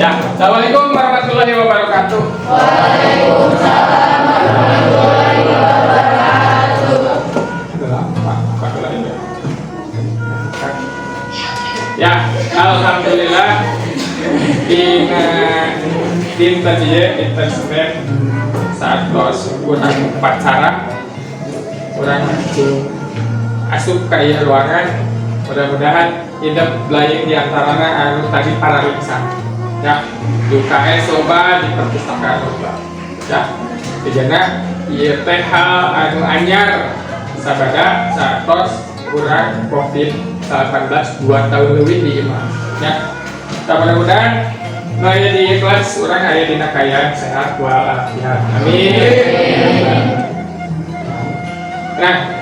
Ya, assalamualaikum warahmatullahi wabarakatuh. Waalaikumsalam warahmatullahi wabarakatuh. Ya, alhamdulillah tim tadi kita sudah saat tos kurang pacaran kurang asup ke ruangan. Mudah-mudahan hidup lain di antaranya anu tadi para lisan. Ya, di UKS loba di perpustakaan loba. Ya, dijana ieu teh hal anu anyar sabada satos kurang COVID-19 2 tahun lebih di imah. Ya, mudah-mudahan aya di kelas urang aya dina kayaan sehat walafiat. Amin. Nah,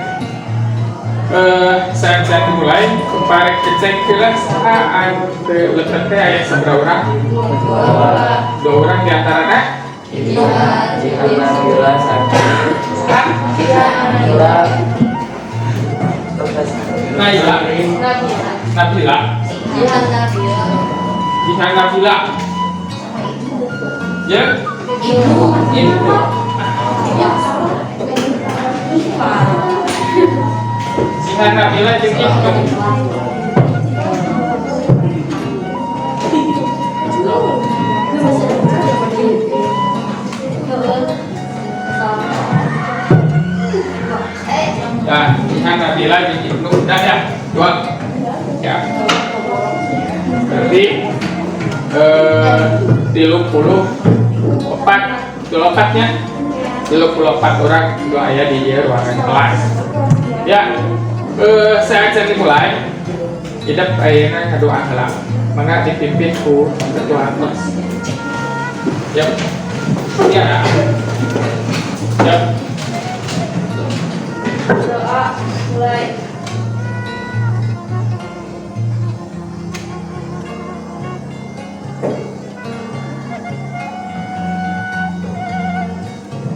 saat mulai kemarin cek kelas anu letak teh aya sabaraha urang? Dua orang di antaranya Nabila Jihan Nabila ya Ibu Jihan Nabila jeung Ibu ya Jihan Nabila jeung Ibnu udah ya dua ya berarti 34 orang dua ayah di ruangan kelas ya. Saya akan dimulai hidup ayahnya kedua adalah mana dipimpin ku ketua kelas ya ya ya Doa mulai.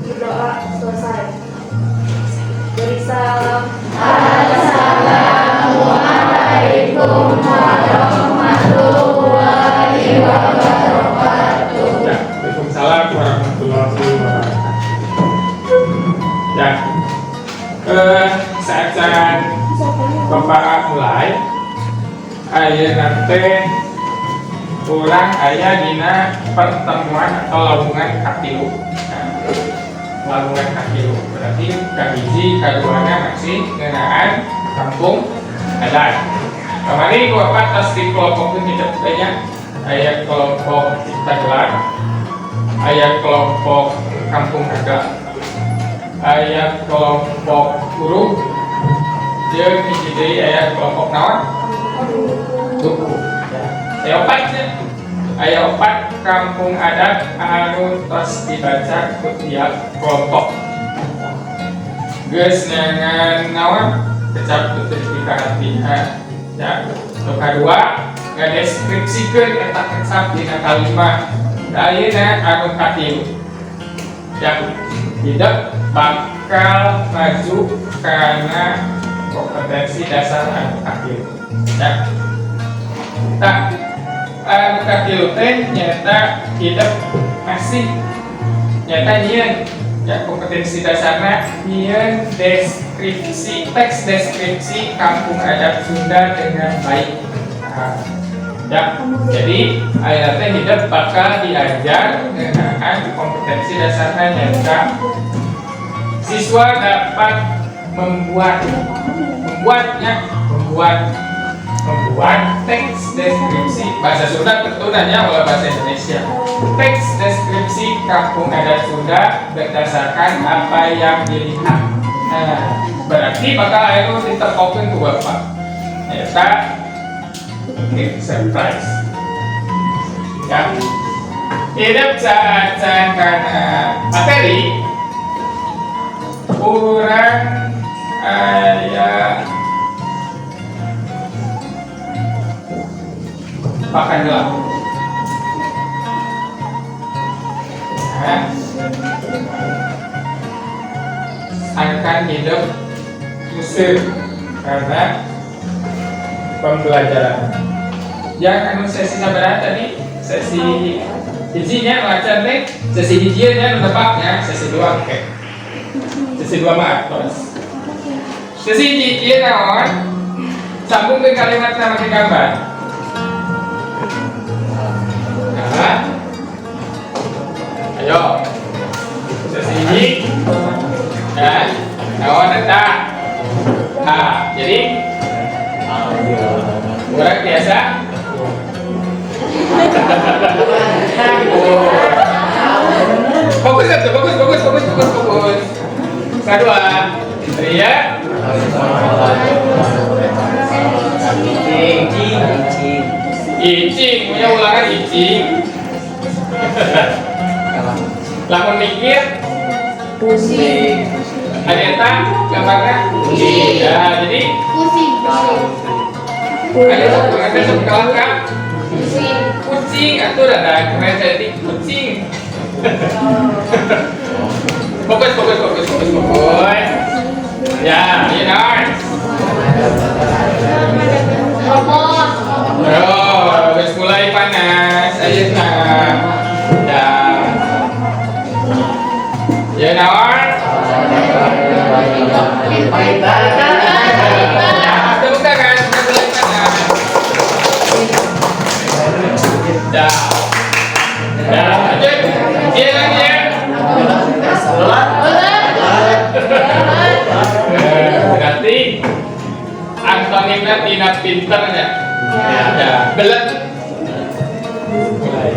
Doa selesai. Beri salam. Assalamualaikum warahmatullahi wabarakatuh. Ya, Waalaikumsalam warahmatullahi wabarakatuh. Ya, saat Bapak mulai, ayah nanti kurang ayah dina pertemuan atau labungan kakilu. Labungan kakilu berarti kahiji kaduanya masih ngenaan kampung adat. Kemarin Bapak tas di kelompok hidup banyak ayah kelompok cipta gelar, ayah kelompok kampung adat, ayah kelompok guru, dia jadi ayah kelompok naon tuku. Ayah opatnya, ayah opat kampung adat anu tos dibaca setiap kelompok. Geus nyangan naon kecap putih dikaratihan. Ya, untuk kedua ngadeskripsikeun eta kecap dina kalimat. Ayeuna anu katilu. Ya, tidak bakal maju karena kompetensi dasar anu katilu. Ya. Tak anu katilu teh nyata hidup masih nyata nyieun ya kompetensi dasarnya nyieun deskripsi teks deskripsi kampung adat Sunda dengan baik. Nah, ya, jadi ayat teh hidup bakal diajar dengan kompetensi dasarnya nyata siswa dapat membuat teks deskripsi bahasa Sunda tentunya oleh bahasa Indonesia. Teks deskripsi kampung adat Sunda berdasarkan apa yang dilihat. Nah, berarti bakal itu ditekokin ke Bapak. Eta surprise. Ya. Hidup saat karena materi kurang makan gelap. Nah, akan hidup Mesir karena pembelajaran. Yang anu sesi sabar tadi sesi hijinya macan teh sesi hijinya tebaknya sesi dua oke sesi dua mah terus sesi hiji naon sambung ke kalimat nama ke gambar nah ayo sesi hiji dan naon eta jadi orang biasa fokus satu fokus kedua Ria icing punya ulangan icing lamun mikir Pusing. Adeta gambarnya ya jadi Pusing. ada pengen kelangkap Pusing. kucing atau ada keren jadi kucing fokus ya Nar Robot. wes mulai panas ayo ya Nar tepuk tangan mulai panas ya lanjut dia lagi ya berarti antonimnya tina pinter ya ya belet mulai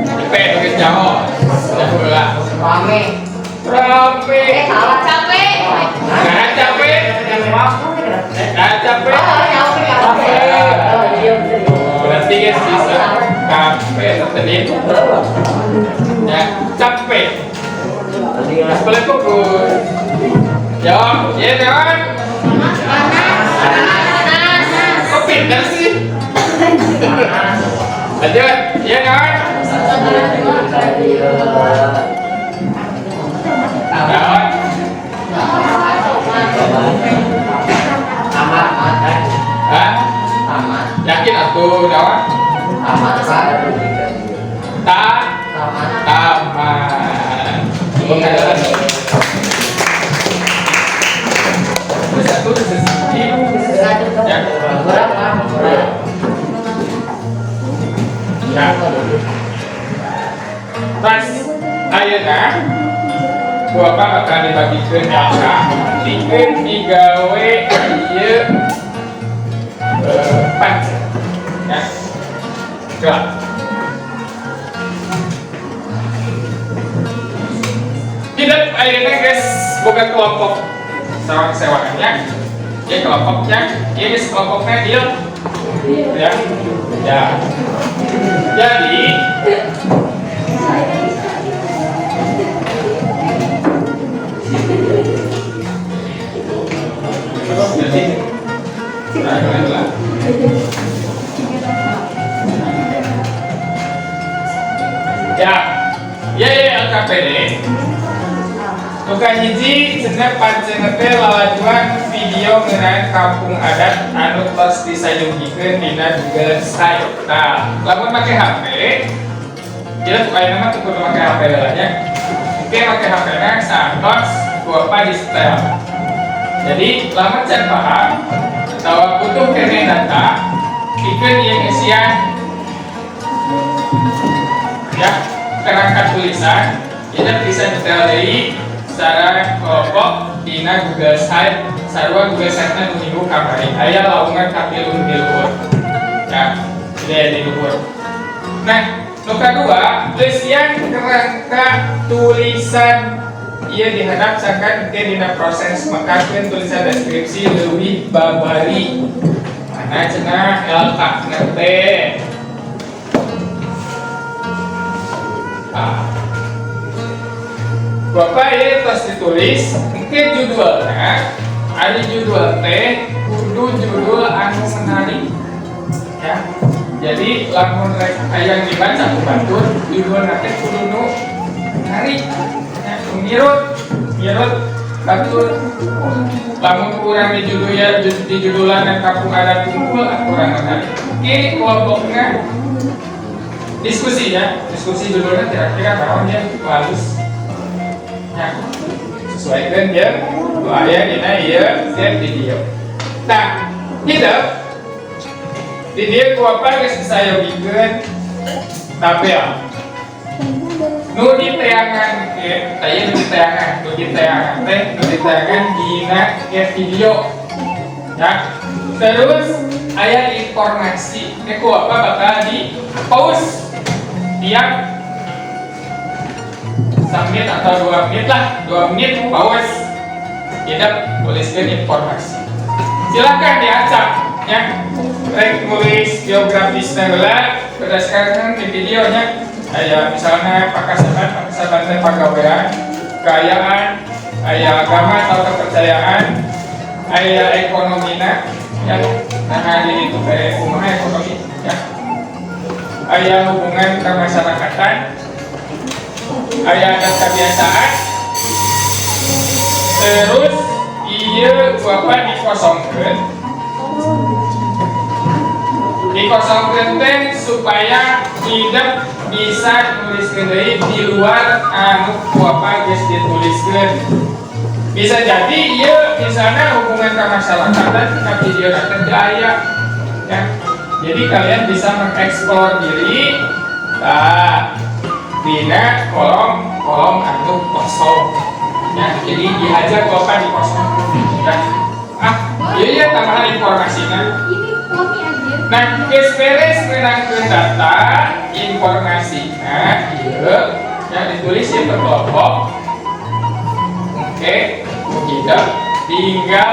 cepet ke jauh udah pulang rame capek berarti guys bisa capek tadi ya capek boleh fokus jawab ya kan kok pintar sih lanjut ya kan jawab hah? Yakin aku jawab taman bukan satu sesi ya pas ayeuna Bapak akan dibagikan data dikeun digawe ieu pancet ya coba tidak ayeuna guys boga kelompok sawang sewaannya ya kelompoknya ya guys kelompoknya dia ya ya jadi ya LKPD bukan hiji cenah pancen teh lalajuan video ngeunaan kampung adat anu tos disayungikeun dina Google Site. Nah, lamun make HP, jelas supaya nama tuh make HP nya. Oke, make HP-na santos kuapa di setel. Jadi, lamun can paham atawa butuh kene data, pikeun ieu isian ya kerangka tulisan kita bisa nyetel deui secara kelompok dina Google Site sarua Google Site-na nu minggu kamari aya laungan kapilu di luhur ya di luhur. Nah nu kadua leusian kerangka tulisan ieu dihadapsakan ke dina proses makakeun tulisan deskripsi leuwih babari mana cenah LK-na teh. Bapak ya tos ditulis mungkin judulnya ada judul teh kudu judul anu menarik ya jadi lamun yang dibaca ku batur judul nanti kudu nu menarik ya ngirut batur lamun kurang di judul ya di judulan yang kampung adat kumpul kurang menarik ini kelompoknya diskusi judulnya kira-kira naon ya halus ya sesuaikan ya aya dina ieu video. Nah, hidup di dia ku apa geus disayogikeun tabel nu diteangan ke tanya nu diteangan dina video ya. Terus aya informasi ku apa bakal di pause tiap sambil atau 2 menit lah, 2 menit pause tidak tuliskan informasi. Silakan diacak ya, rek nulis geografis negara berdasarkan di videonya. Aya misalnya pakasaban teh pagawean, kekayaan, aya agama atau kepercayaan, aya ekonomina ya, nah ini itu kayak kumaha ekonomi ya, aya hubungan kemasyarakatan, aya adat kebiasaan, terus iya bapak dikosongkeun teh supaya hidup bisa nuliskeun deui di luar anu bapak geus dituliskeun. Bisa jadi iya misalnya hubungan kemasyarakatan di video nanti aya ya. Jadi kalian bisa mengeksplor diri dina kolom anu kosong ya. Jadi dihajar bapak di kosong ya. Iya tambahan informasinya. Nah, geus beres menangkeun data informasinya ieu yang ditulis ya berkelompok. Oke, kita tinggal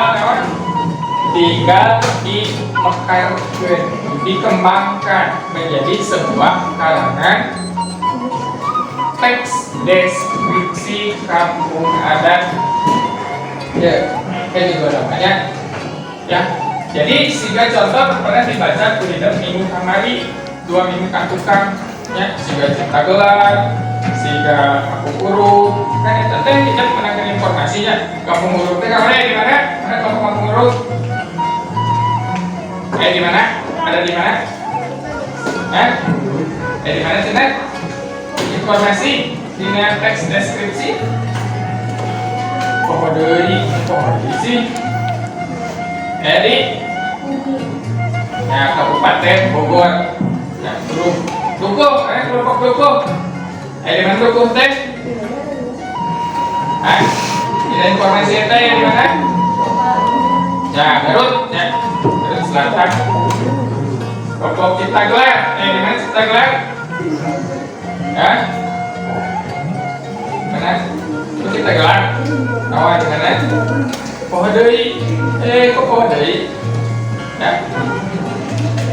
dimekarkeun, dikembangkan menjadi sebuah karangan teks deskripsi kampung adat ya, kayak gitu namanya ya. Jadi siga contoh pernah dibaca kuliah minggu kamari 2 minggu tukang ya, siga cipta gelar, siga aku urut kan itu teh kita menangkan informasinya. Kampung urut teh kamarnya di mana? Mana kampung urut? Di mana? Ada di mana? Di mana cina? Informasi dengan teks deskripsi. Poho deui sih. Di ya Kabupaten Bogor. Ya, Dukuh, kelompok Dukuh. Di mana Dukuh teh? Ada informasi teh di mana? Ya, Garut, ya. Garut Selatan. Kelompok Cipta Gelar, di mana Cipta Gelar? Ya. Mana? Itu Cipta Gelar. Awal di mana? Poho deui. Kok poho deui? Ya.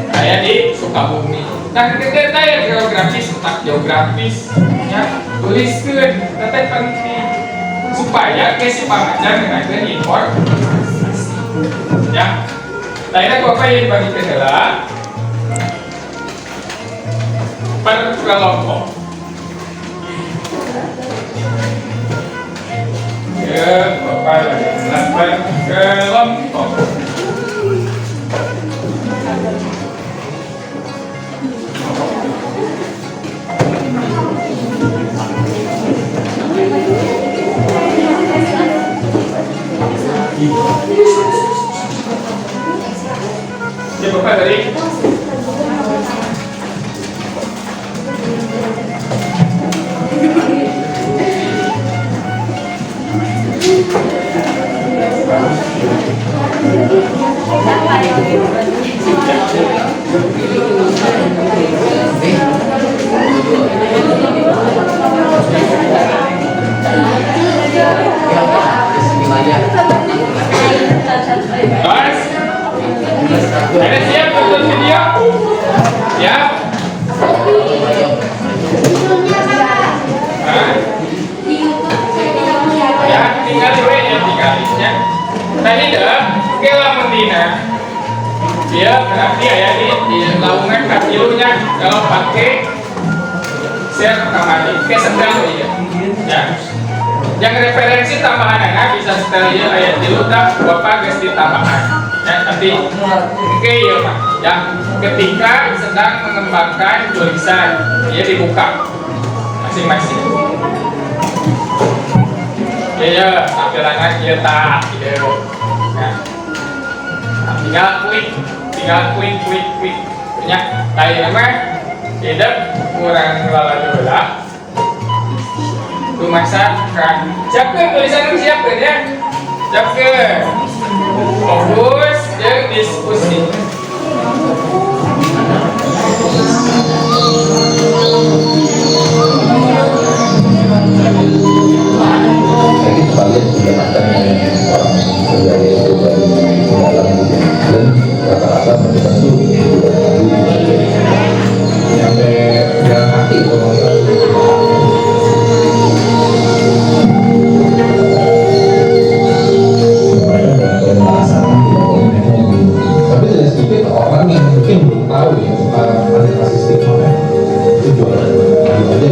Saya di Sukabumi. Nah, kita tanya geografis, letak geografis, ya, tuliskeun, teh penting supaya si pamajar mengenai informasi. Ya, tanya apa yang dibagi adalah per kelompok. Ya, bapak per kelompok. Ya bapak dari ada siap untuk video? Ya. Ya, tinggal ya. Tadi dah, kela mendina. Dia berarti ya di laungan katilunya kalau pakai share kamari, kayak setel ya. Yang referensi tambahan bisa setel ayat tilu dah, bapak geus ditambahan. tapi oke ya Pak. Ya, ketika sedang mengembangkan tulisan, dia dibuka masing-masing. Ya, tampilannya kita gitu. Nah, tinggal klik. Ya, kayak nama hidup kurang lala dulu lah. Masakan siap ke tulisan siap ke ya siap ke fokus dan diskusi jadi kalian sudah makan orang budaya itu dari dalam dan rata-rata mereka itu sampai jalan kaki kalau orang yang mungkin belum tahu ya ada kasih stigma itu jualan aja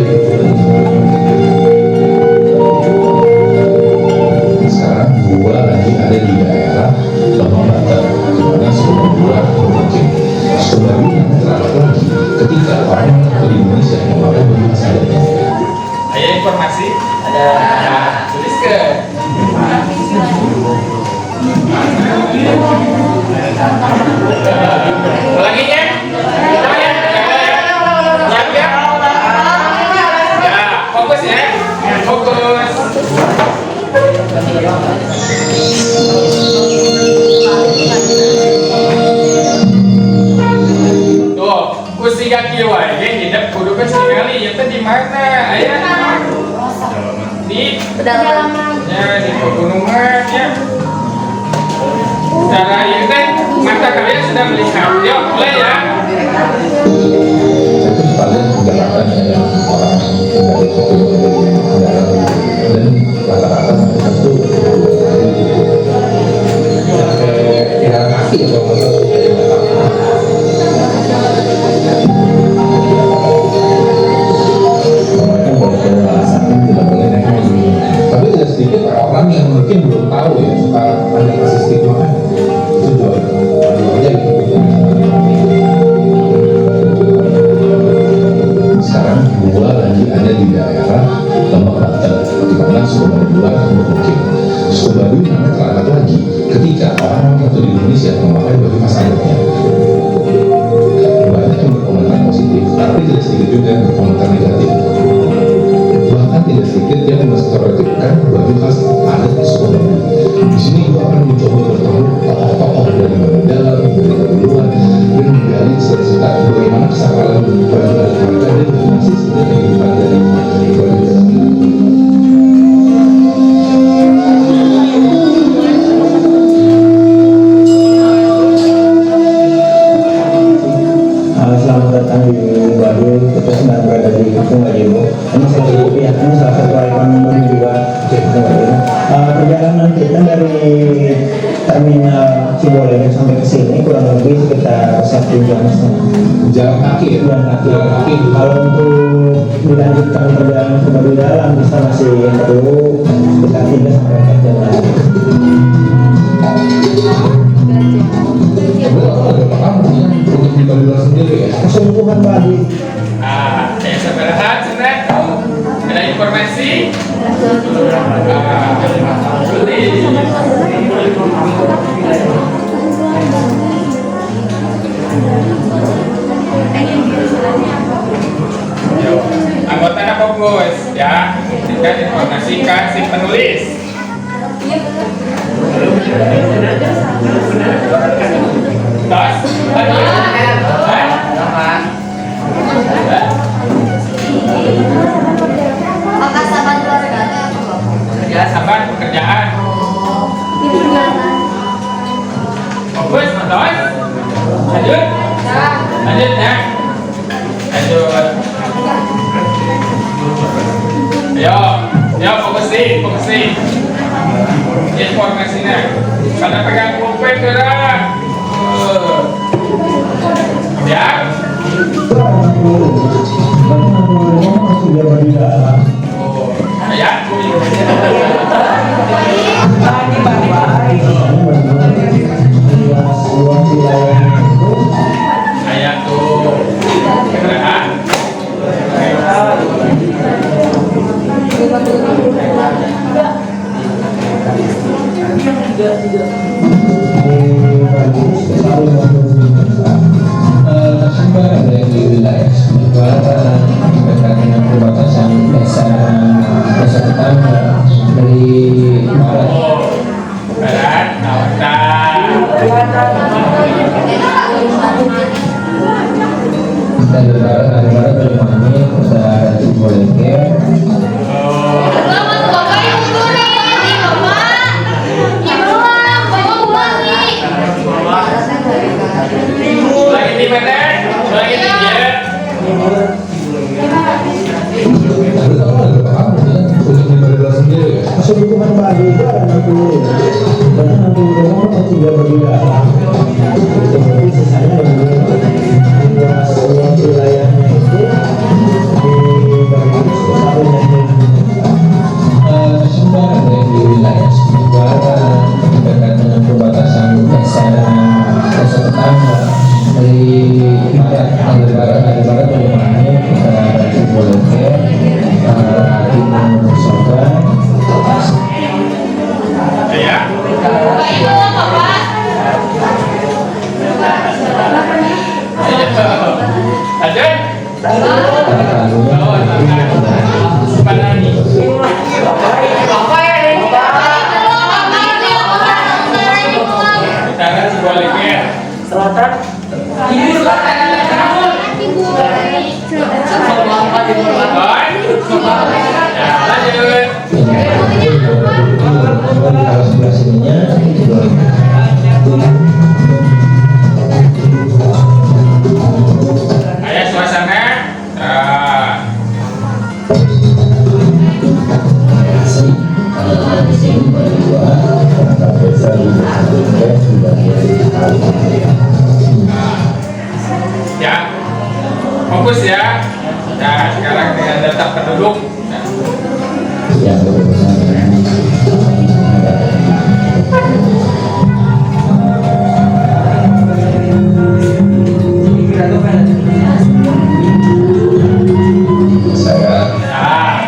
sekarang gua lagi ada di daerah Lembang Banten dimana semua gua mungkin sebenarnya terlalu lagi ketika orang di Indonesia memakai baju khas adatnya. ada informasi ada tulis ke lagi ya fokus ya fokus tuh kusiga kiwa ya hidup kudu sekali ya di mana ayah di pedalaman ya di pegunungan ya cara ini mata kalian sudah melihat yuk mulai ya itu kalian menjalankan ya orang dari dan rata-rata mereka itu jalan kaki atau mereka boleh alasan tidak boleh naik haji tapi tidak sedikit orang yang mungkin belum tahu ya sekarang ada kasih stigma itu jual aja gitu. Sekarang gua lagi ada di daerah Lembang Banten di mana suku Baduy mungkin suku Baduy namanya terangkat lagi ketika orang-orang atau di Indonesia memakai baju khas adatnya banyak yang berkomentar positif tapi tidak sedikit juga yang berkomentar negatif bahkan tidak sedikit yang menstereotipkan baju khas adat suku Baduy. Di sini gua akan mencoba bertemu tokoh-tokoh dari Baduy dalam dari luar dan menggali cerita bagaimana kesakralan baju adat mereka dan bagaimana sih sebenarnya kehidupan dari Baduy dalam selamat datang di Baduy. Kita sedang berada di Kampung Gajibo. Ini salah satu ikon Baduy juga di Kampung Gajibo. Perjalanan kita dari terminal Ciboleng sampai ke sini kurang lebih sekitar 1 jam setengah. jalan kaki ya? Jalan kaki. Kalau untuk dilanjutkan perjalanan ke Baduy dalam bisa masih perlu sekitar 3 sampai 4 jam lagi. Ada kamu yang untuk di Baduy sendiri ya? Kesungguhan Baduy. saya seberahan sebenarnya ada informasi anggotanya fokus ya kita informasikan si penulis tos maka sahabat keluarga ya sahabat pekerjaan fokus tos lanjut ya lanjut ayo fokusin informasinya karena pegang pulpen gerak ya Sudah Baduy dalam. ya Ini Baduy Maksud hukuman baru itu ada 60 ya. Berarti 60 rumah atau 3 berbeda. Itu berarti sisanya luas wilayahnya itu dibagi satu jadi Sumbangan dari wilayah Sumbangan terkait dengan perbatasan desa desa tetangga dari barat bagaimana kita dari Boleke timur Soga Ya. Ada? Panani. Utara Ciboleke. Selatan. kalau sebelah sininya Ayah suasana. Ya, fokus ya. Nah, sekarang dengan data penduduk. Nah, yang berurusan dengan saya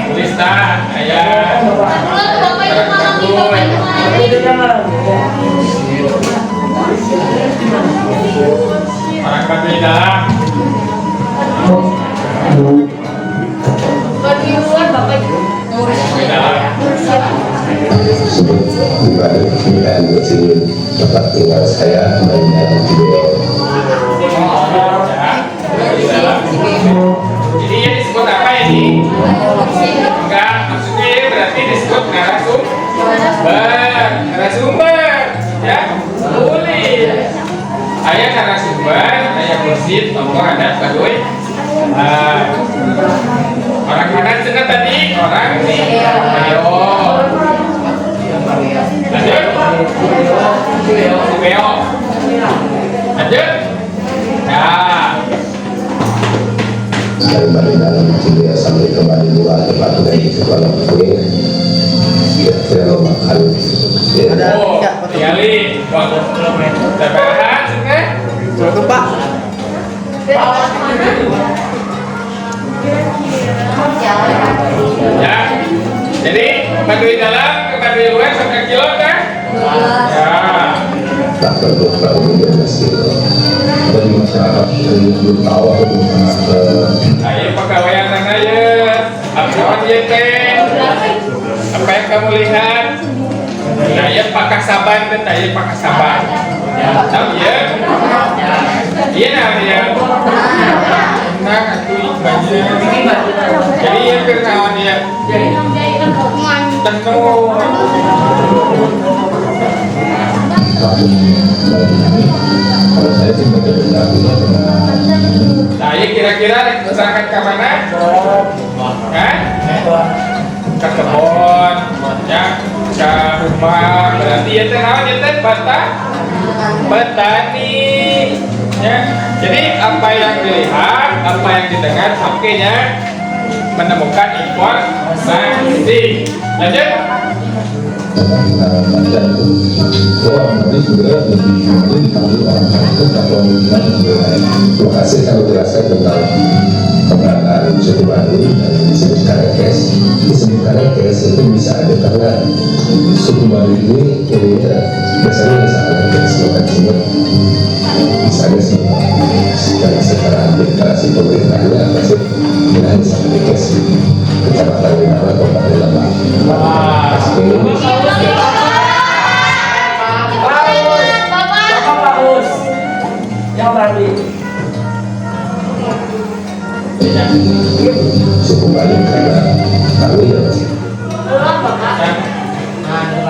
tulis tak, ayah. Orang Baduy dalam. Baduy dalam. sebelum ibadah pernikahan bersih tempat tinggal saya mainnya video Ya, Baduy dalam. Jadi yang disebut apa ini? Enggak, maksudnya ini berarti disebut narasumber, ya, tulis. Ayah narasumber, ayah kursi, tombol ada Baduy. Orang mana cina tadi? Orang ini. Ayo. Lanjut. Beo. Lanjut. Nah. saya balik dalam video sambil kembali luar tempat dari sekolah gue saya makan Oh, kali. Tebahan, kan? Satu Pak. Ya. Jadi Baduy dalam ke Baduy luar sampai kilo kan? Ya. tak perlu media kilo dari masyarakat yang belum tahu atau belum pernah ke Ayo pegawaian sana ya. Apa dia teh? Apa yang kamu lihat? Saya pakai saban dan saya pakai saban. Ya, tahu ya? Iya nah dia. Nah, aku ikannya. Jadi yang kerjaan dia. Tentu. kalau saya sih bekerja Saya kira-kira berangkat ke mana? Kan? Ke kebun, ya, ke rumah. Berarti ya teh petani. Ya. Jadi apa yang dilihat, apa yang didengar, akhirnya menemukan informasi. Lanjut. dan itu orang tadi sebenarnya lebih mungkin dipanggil orang kampus atau gimana sebenarnya. Terima kasih kalau jelaskan tentang keberadaan suku Baduy dan disebut Karekes. Disebut Karekes itu bisa ada karena suku Baduy ini biasanya bisa ada keseluruhan sumber bisa ada secara administrasi pemerintahnya masih tidak bisa Karekes kecamatan Winara Kabupaten Lebak. Yang tadi. Suku Baduy karena Baduy ya Mas.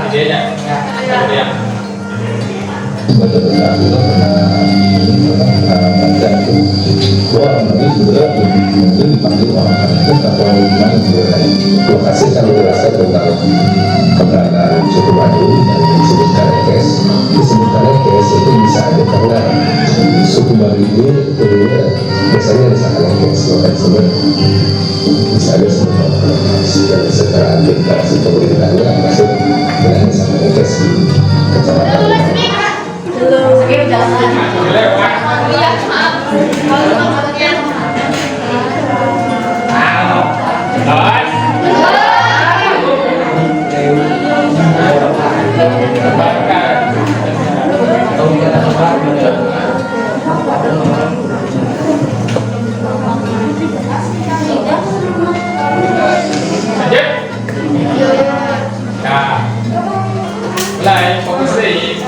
Idenya. Ya. Betul-betul aku pernah baca itu bahwa Baduy sebenarnya lebih mungkin dipanggil orang kampus atau gimana sebenarnya. Terima kasih kalau jelaskan tentang keberadaan suku Baduy dan disebut Karekes. Disebut Karekes itu bisa aja karena suku Baduy ini biasanya ada Karekes, maka disebut bisa ada dan secara administrasi pemerintahnya masuk dengan Karekes di kecamatan. Oke, jalan. Lewat. Iya, maaf. Kalau maksudnya. Jalan. Lanjut. Nah, mulai fokusin.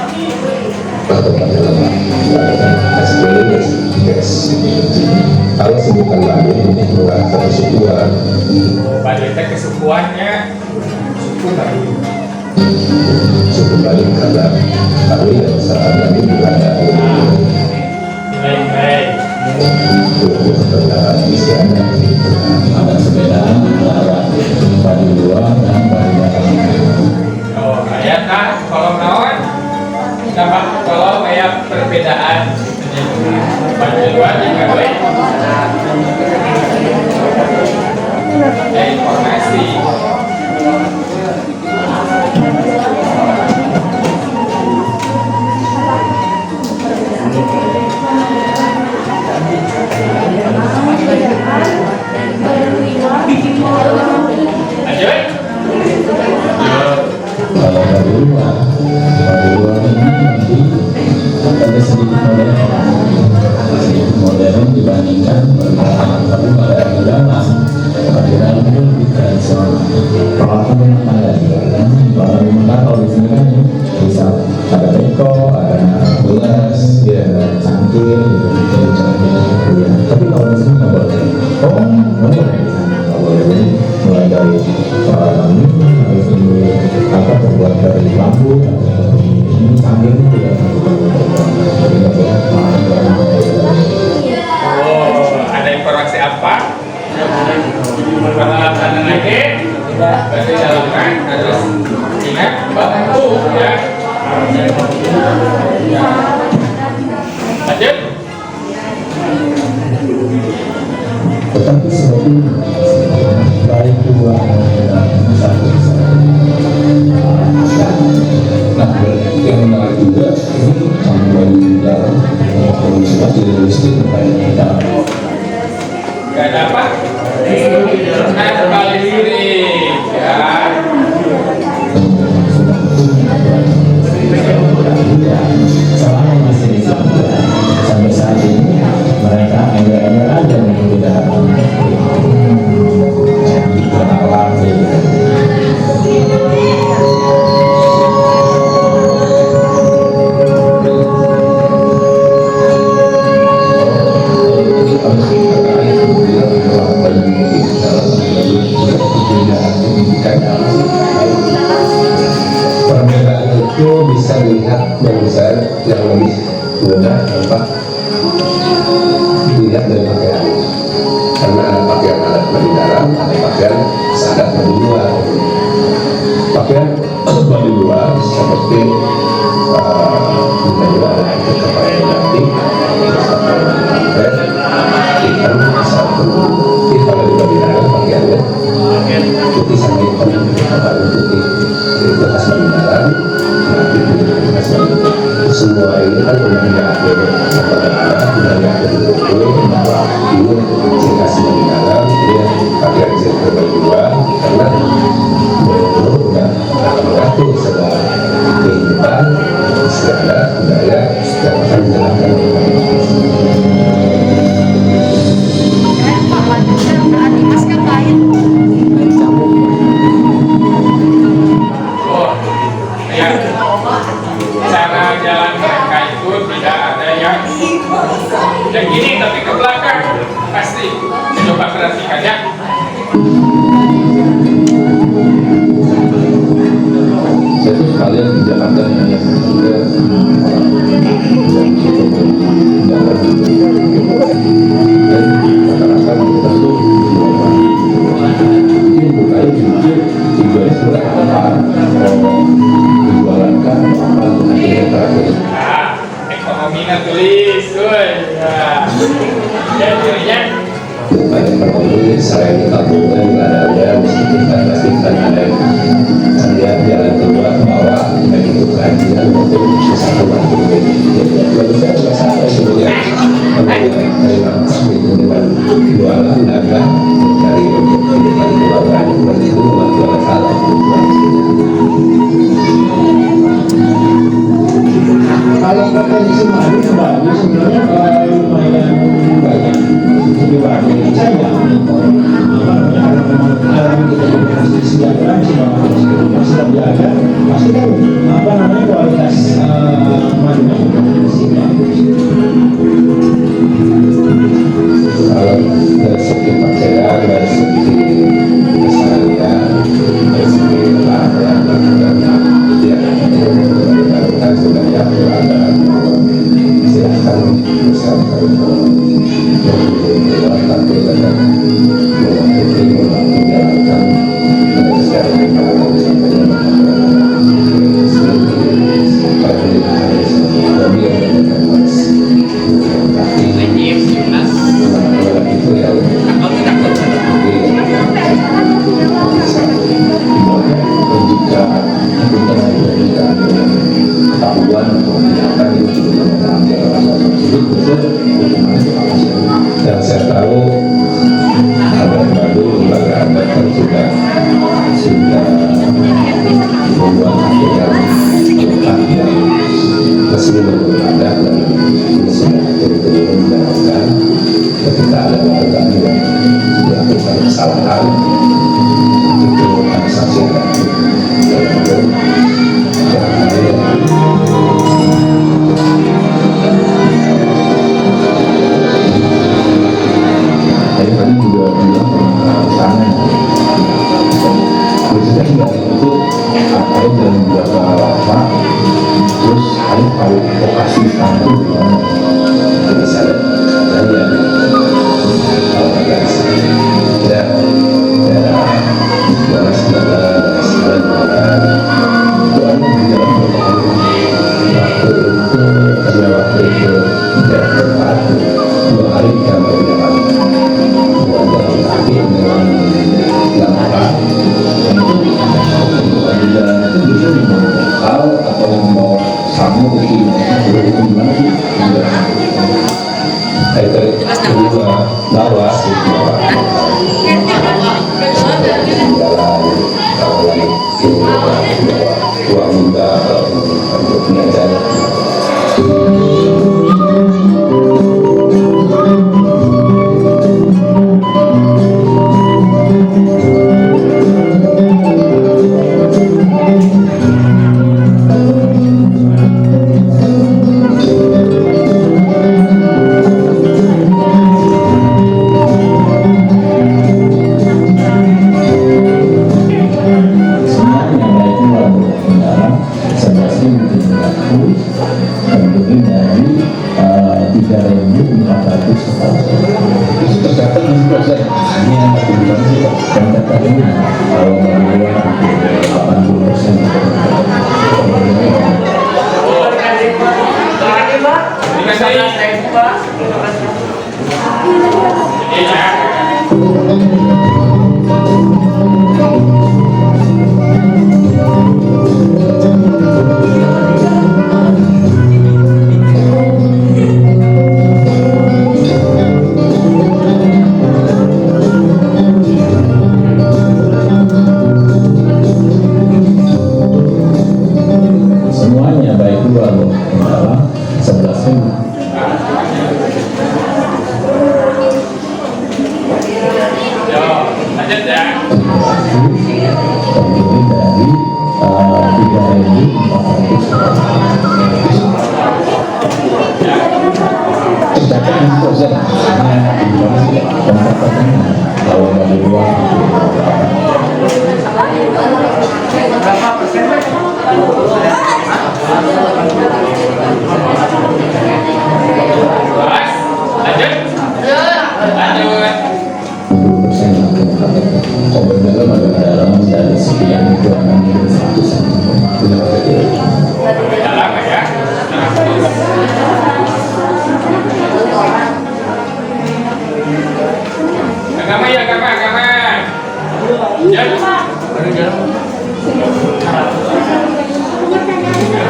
Kalau sebutan Baduy ini bukan kesukuan. Baduy itu kesukuannya suku Baduy. Suku Baduy karena Baduy dan masyarakat Baduy juga ada Baik. perbedaan istiadat. Ada perbedaan antara Baduy luar dan Baduy dalam. Oh, ayat kan kolom naon? Dapat kolom ayat perbedaan Baduy luar juga baik. Informasi. Lanjut. Kalau Baduy luar ini nanti ada sedikit modern dibandingkan tapi pada dalam itu lebih tradisional. Kalau rumah kalau di sini kan bisa ada beko, ada gelas, ada cangkir, gitu. Tapi kalau di sini nggak boleh. Oh, nggak boleh di sana. Nggak boleh. Mulai dari ini harus ini apa terbuat dari bambu, ini cangkir itu ya. Jadi nggak boleh. Oh, ada informasi apa? Peralatan lagi, berarti dalaman harus ingat bambu ya. Lanjut. Tetapi sebetulnya baik dua satu. Nah, yang menarik juga ini sampai dalam sudah tidak listrik terkait Gak ada apa? Nah, balik diri ya. Selama masih di sana sampai saat ini mereka enggak aja untuk tidak kenalan perbedaan itu bisa dilihat menurut saya yang lebih mudah apa dilihat dari pakaian, karena ada pakaian adat Baduy dalam, ada pakaian adat Baduy luar. Pakaian Baduy luar seperti juga ada pakaian batik, pakaian hitam, satu. Tapi kalau di Baduy dalam pakaiannya putih sama hitam, atau putih itu khas Baduy dalam, khas Baduy. Semua ini kan udah diatur udah diatur betul bahwa ini ciri khas Baduy dalam, dia pakaian ciri khas Baduy luar, karena dulu udah mengatur segala kehidupan, segala budaya yang akan dijalankan. Oh, ya. Cara jalan mereka itu tidak ada yang gini tapi ke belakang pasti. Coba perhatikan ya. Saya tuh sekalian di Jakarta hanya juga dan rata-rata kita tuh mungkin bukanya jujur tujuannya sebenarnya apa selain tabungan ada meskipun pastikan ada dia jalan keluar bahwa baik itu kajian maupun sesuatu waktu jadi saya juga sampai sebenarnya dengan jualan dagang dari kehidupan keluarga dan itu membuat jualan salah. Kalau potensi madu bagus sebenarnya lumayan banyak dibanding saya karena memang alam kita masih sejahtera masih terjaga pasti kan kualitas madunya masih bagus. Kalau dari segi pakaian, dari segi keseharian, dari segi olahraga ya kan sudah ya ada silahkan misalkan tapi dengan mewakili menjalankan secara dan saya tahu ada baru lembaga adat kan sudah membuat aturan tentang yang resmi menurut adat dan ini sudah turun-turun menjalankan ketika ada warga yang melakukan kesalahan itu ada sanksi negatif tadi juga bilang sana presiden itu ada dalam beberapa lama terus ada tahu lokasi sana itu di mana jadi saya tanya kalau ada ya daerah segala itu ada di dalam waktu itu pada waktu itu tidak tepat 2 hari kita baru jalan jalan kaki dengan langkah di jalan itu bisa membawa lokal atau membawa samu itu gimana sih? Itu juga bawa uang muda untuk pengajar. Agama ya agama.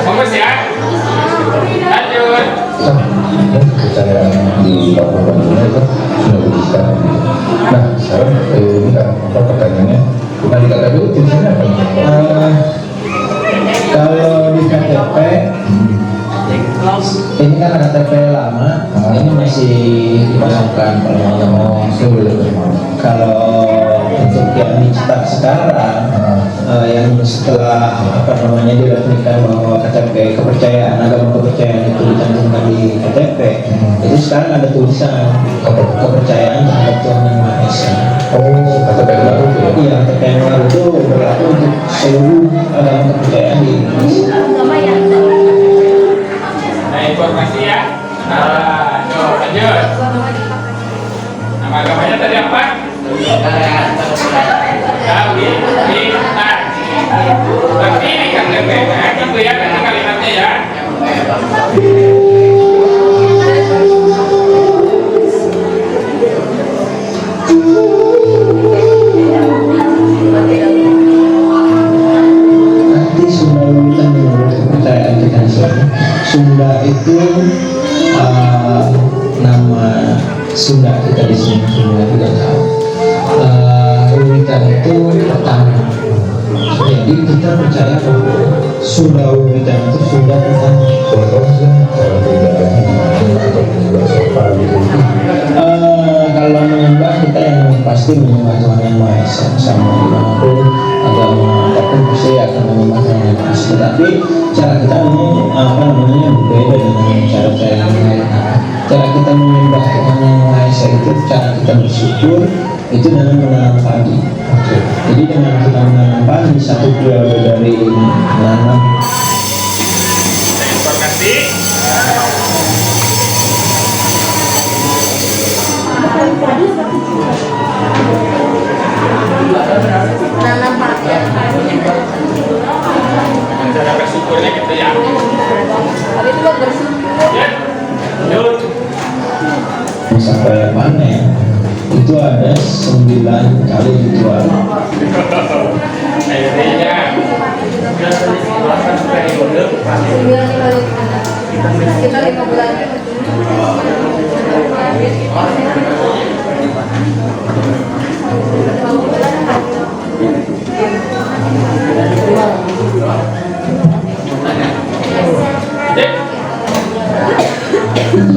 Fokus ya. Lanjut. Saya di Papua itu sudah bisa. Nah, sekarang ini kan apa pertanyaannya? Nah, di KTP itu tulisannya apa? Kalau di KTP ini kan KTP lama, ini masih dipasangkan kalau kalau untuk yang dicetak sekarang, yang setelah apa namanya diresmikan bahwa KTP kepercayaan agama kepercayaan itu dicantumkan di KTP, itu sekarang ada tulisan kepercayaan terhadap Tuhan Yang Maha Esa. Oh, KTP baru itu ya? Iya, KTP yang baru itu berlaku untuk seluruh agama kepercayaan di Indonesia. Nah, informasi ya. Nah, lanjut. Nama agamanya tadi apa? Bintang. Berarti ini kan nah, gitu ya, nanti kalimatnya ya. Nanti Sunda Wiwitan menurut kepercayaan kita di sini. Sunda itu nama Sunda kita di sini semua juga tahu. Wiwitan itu pertama. Jadi kita percaya bahwa Sunda Wiwitan itu Sunda pertama. Kalau menyembah kita yang pasti menyembah Tuhan Yang Maha Esa, sama dimanapun agama apapun pasti akan menyembah Tuhan Yang Maha Esa. Tapi cara kita ini apa namanya berbeda dengan cara-cara yang lain. Cara kita menyembah Tuhan Yang Maha Esa itu cara kita bersyukur itu dengan menanam padi. Jadi dengan kita menanam padi satu periode dari menanam Informasi. Nanam padi. Cara bersyukurnya gitu ya. Tapi itu buat bersyukur. Ya. Lanjut. sampai panen itu ada 9 kali ritual. Akhirnya Kita 5 bulan.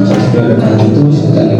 Setiap kali itu sekali.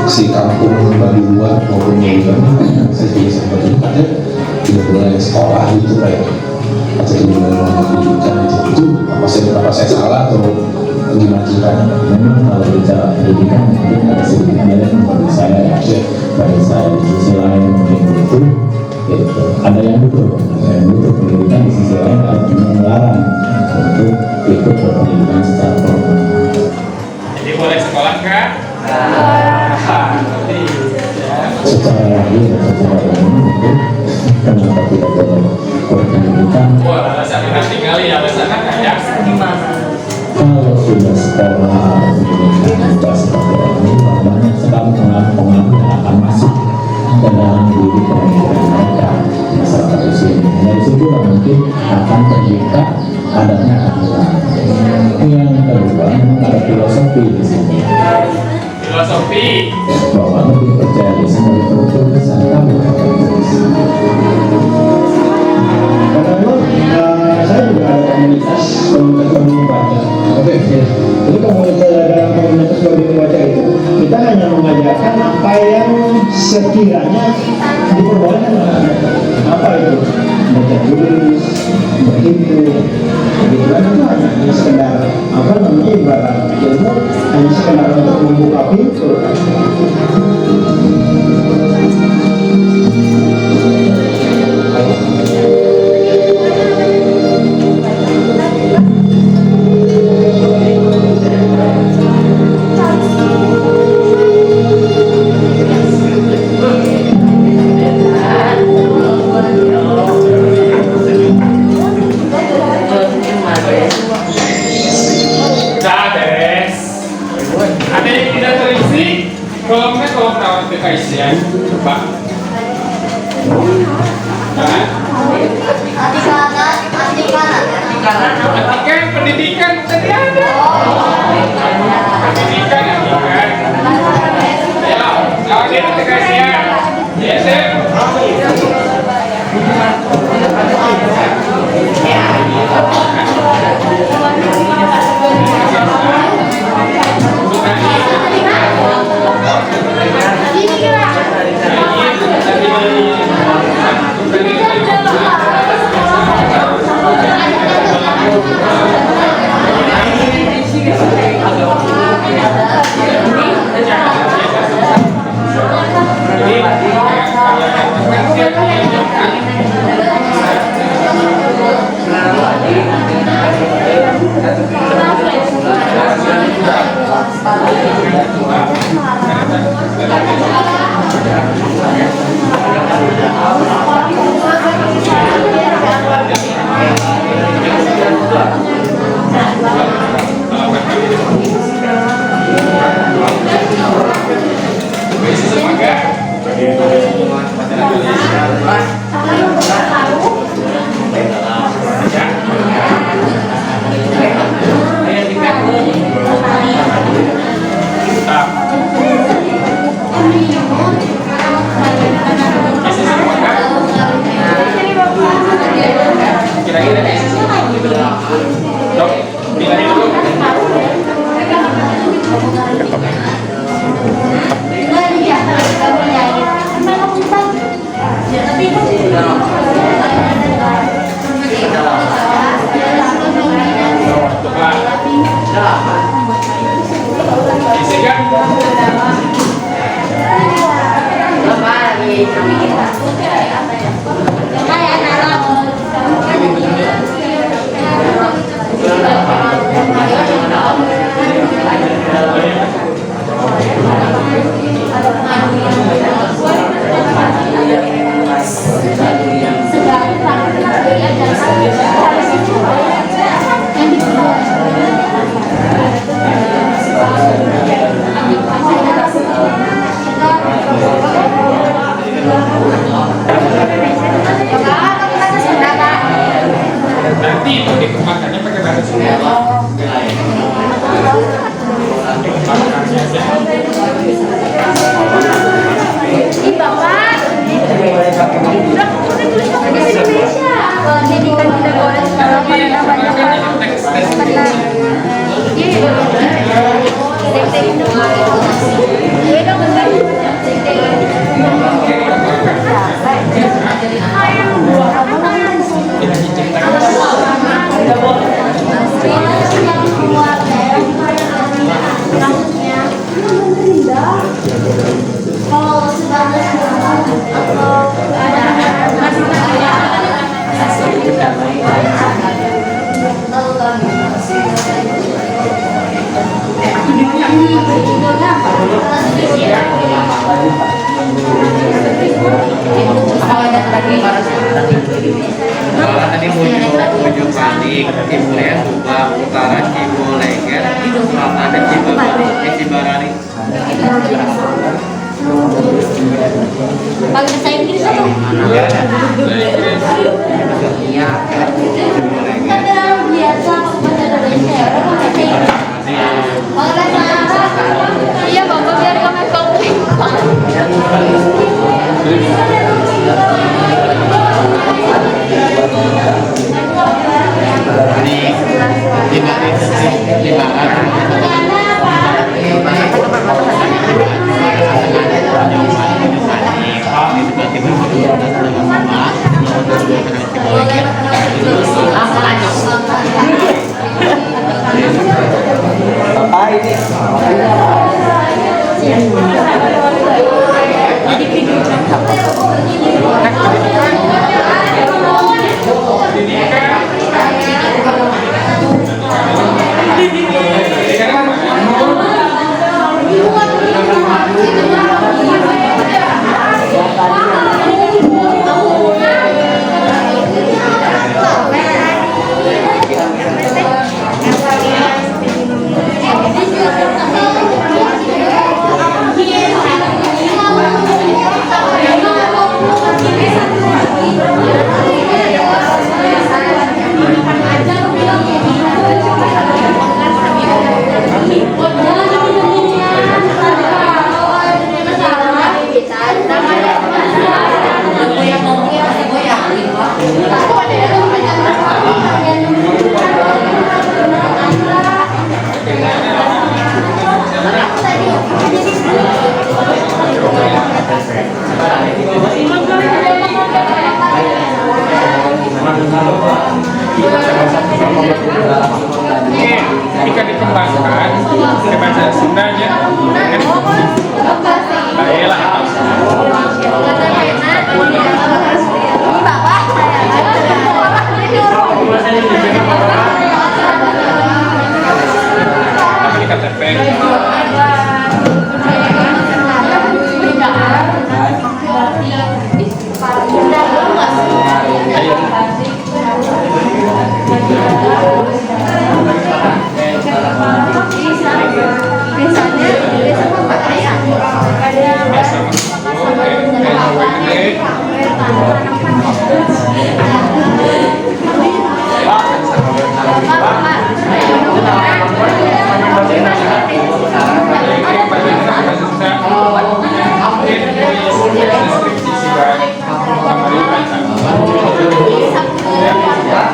Si kampung Baduan maupun Merian saya juga sempat ada tidak boleh sekolah gitu kayak atau tidak boleh pendidikan itu apa saya salah atau gimana ceritanya? Memang kalau bicara pendidikan mungkin ada sedikit beda bagi saya ya. Bagi saya di sisi lain mungkin itu gitu. Ada yang betul, pendidikan di sisi lain ada yang melarang untuk ikut berpendidikan secara formal. jadi boleh sekolah kan? Secara lahir dan secara umum itu kenapa tidak boleh berpendidikan? Wah, alasan kita tinggal ya alasan kan ya? Kalau sudah sekolah pendidikan juga seperti ini, banyak sekali pengaruh-pengaruh yang akan masuk ke dalam diri pemikiran mereka masyarakat di sini. Dari situlah mungkin akan tercipta adanya aturan. Yang kedua, memang ada filosofi di sini. Filosofi. Bahwa lebih percaya di sini betul kesan kamu di sini. Karena memang saya juga ada komunitas membaca. Oke. Jadi komunitas dalam komunitas membaca itu kita hanya mengajarkan apa yang sekiranya diperbolehkan. Apa itu? Baca tulis, berhitung, gitu kan, itu hanya sekedar apa namanya ibarat ilmu, hanya sekedar untuk membuka pintu. Udah beres. Ada yang tidak terisi? Kolomnya kolom rawat keisian. Coba. Nah, Artikan pendidikan tadi ada. Pendidikan. Ya, rawat ini keisian. Yes, nanti itu dikembangkannya pakai bahasa Sunda. Tadi menuju Panik, Timur Subang, Utara Ciboleger, bahasa Inggris itu. Kan dalam biasa bahasa Indonesia ya, orang bahasa Inggris. Bahasa Arab. Iya, Bapak biar kamu konflik. Bapak ini. Jika dikembangkan ke bahasa Sundanya, baiklah. Tapi KTP.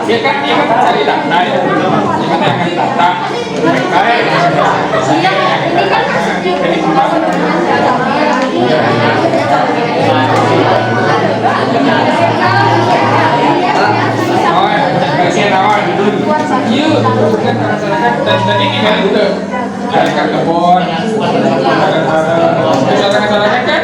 Dia kan cari data ya, gimana akan data terkait dan ini kan juga dari kebun, masyarakat kan,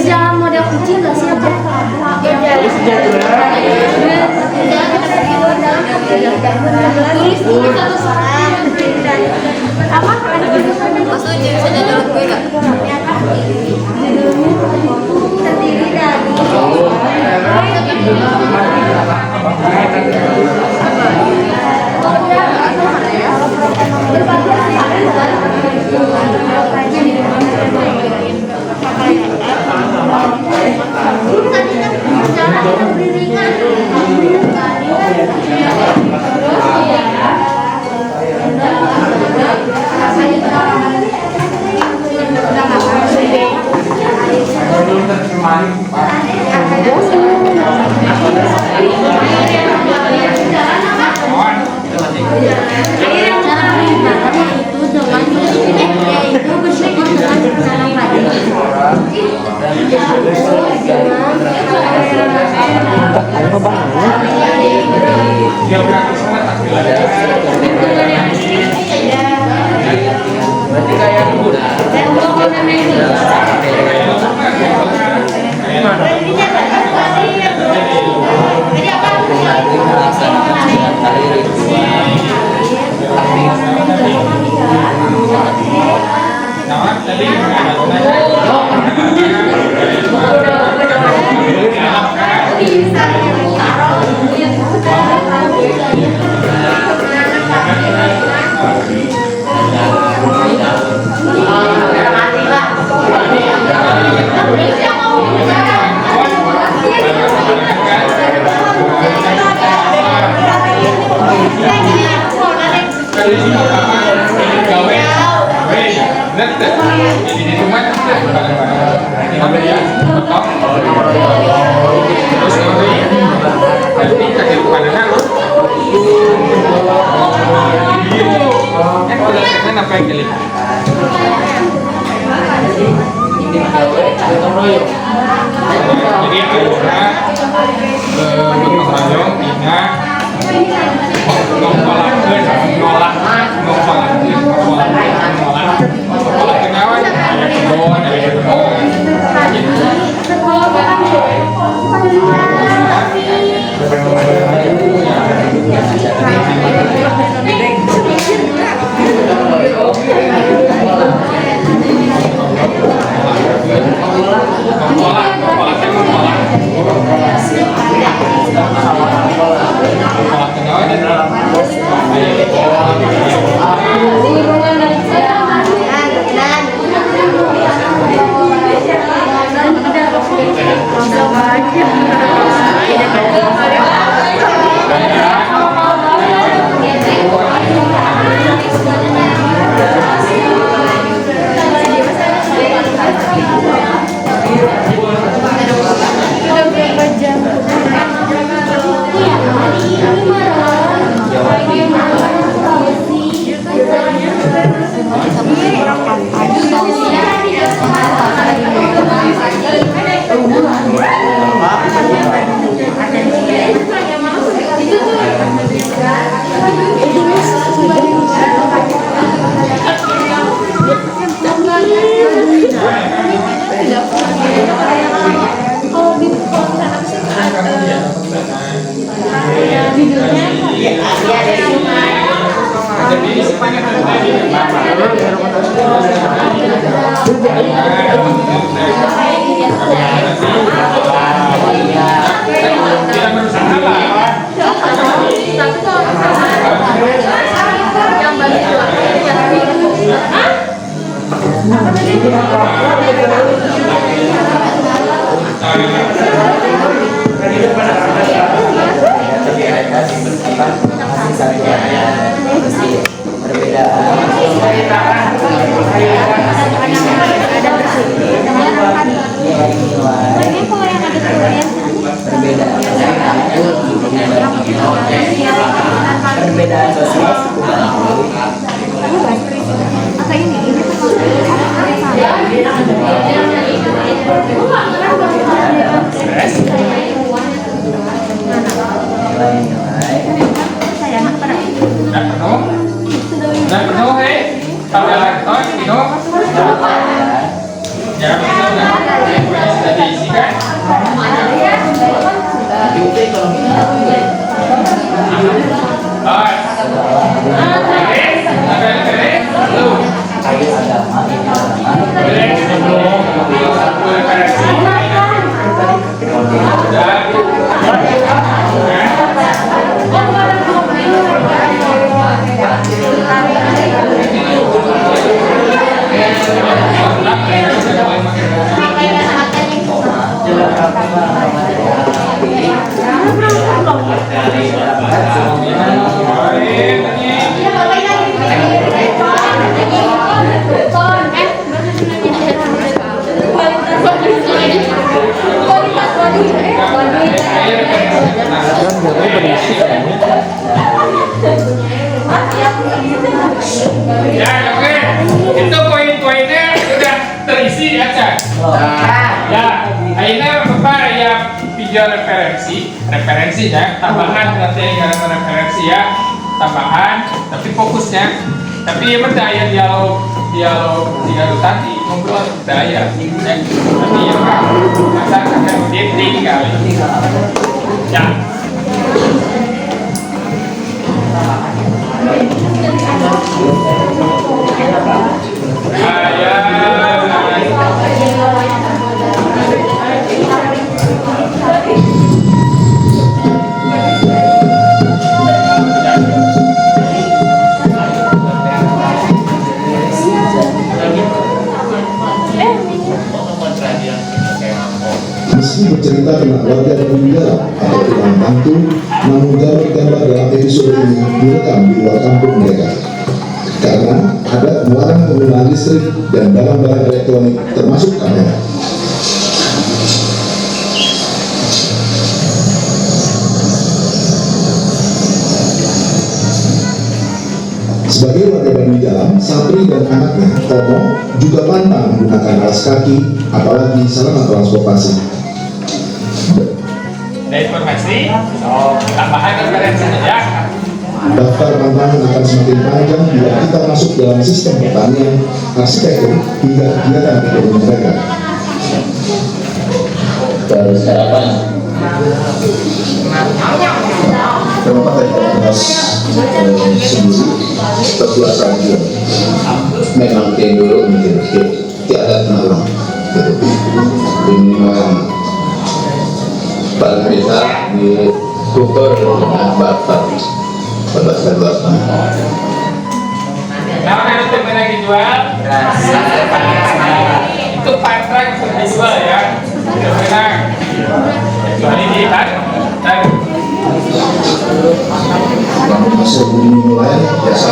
kerjaan model kucing nggak sih apa? Tulis satu apa? Maksudnya bisa jalan gue nggak? Terdiri dari Jadi gotong royong tina ngolah kenawan ada kebon perbedaan sosial Ya, oke. Itu poin-poinnya sudah terisi ya, Cak? Ya, akhirnya Bapak ya video referensinya, tambahan nanti yang referensi ya, tambahan, tapi fokusnya. Tapi percaya dialog dialog tiga tadi ngobrol daya tapi ya masa akan dating kali ya. Meski bercerita tentang warga dan penjara atau tentang hantu, namun gambar-gambar dalam episode ini direkam di luar kampung mereka. Karena ada pengeluaran penggunaan listrik dan barang-barang elektronik termasuk kamera. Sebagai warga Bandung Jalan, Sapri dan anaknya, Tomo, juga pantang menggunakan alas kaki, apalagi sarana transportasi. Ada informasi, tambahan referensi ya. Daftar tantangan akan semakin panjang bila kita masuk dalam sistem pertanian, arsitektur, hingga kegiatan ekonomi mereka. Baru sarapan. Kenapa tadi kita bahas sendiri terbiasa aja. Memang kayak dulu mikir tiada penolong. Ini memang paling bisa diukur dengan bapak. Nah, nanti temen lagi jual, itu patra yang sudah dijual ya, benar. Kecuali di kan, Masih mulai biasa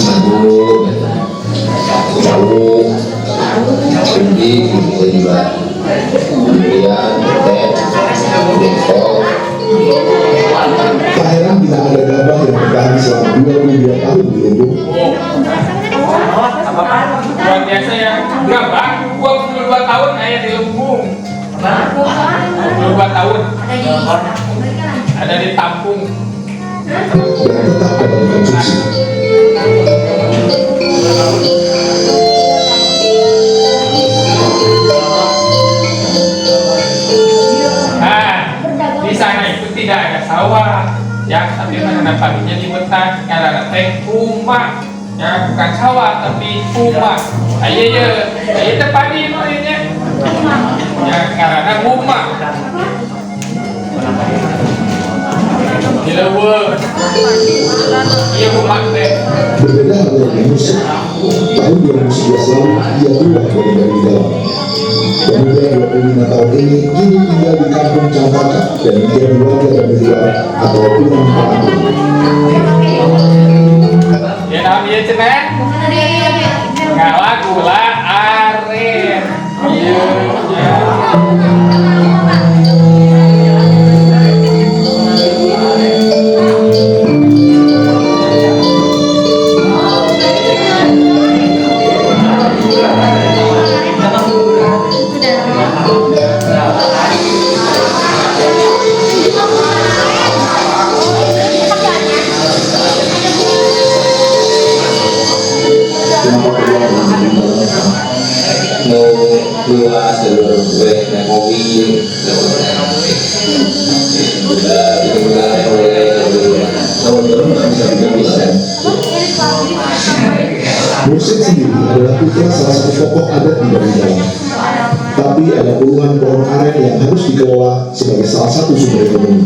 nabung, jauh, tinggi, bisa juga pembelian, depot. Tak heran bila ada gabah yang bertahan selama 22 tahun di lumbung. luar biasa ya. Gabah 22 tahun ayah di lumbung. 22 tahun ada di tampung. Dan tetap dapat dikonsumsi. Di sana itu tidak ada sawah, ya, tapi menanam padinya di hutan. Karena teh rumah, ya, bukan sawah tapi rumah. Ayo itu padi namanya, ya, karena rumah. Di luar, iya rumah teh. Berbeda halnya dengan musik. Tahun 2011 lalu, ia keluar dari Bandung Jalan. Pemuda 25 tahun ini kini tinggal di kampung Campaka dan menjadi warga Bandung Jalan atau Pulang Palantung. Ya namanya cemen, ngalah gula aren. Iya, iya. Keluar seluruh gue naik mobil Musik sendiri adalah putra salah satu tokoh adat di Bandung Jalan. Tapi ada puluhan pohon aren yang harus dikelola sebagai salah satu sumber ekonomi.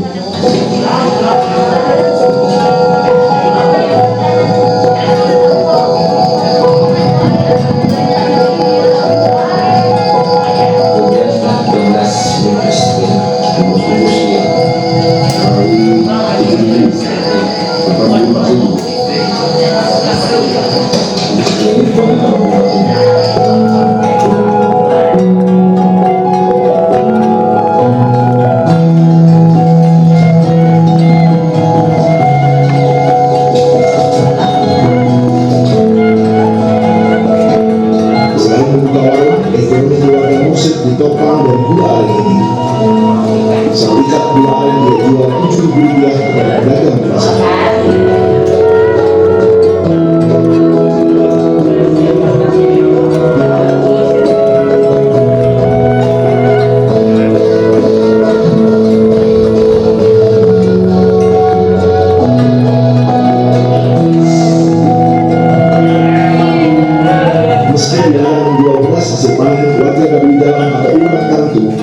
ditopang dan gula aren ini. Serikat gula aren dia jual Rp7.000 kepada pedagang di pasar.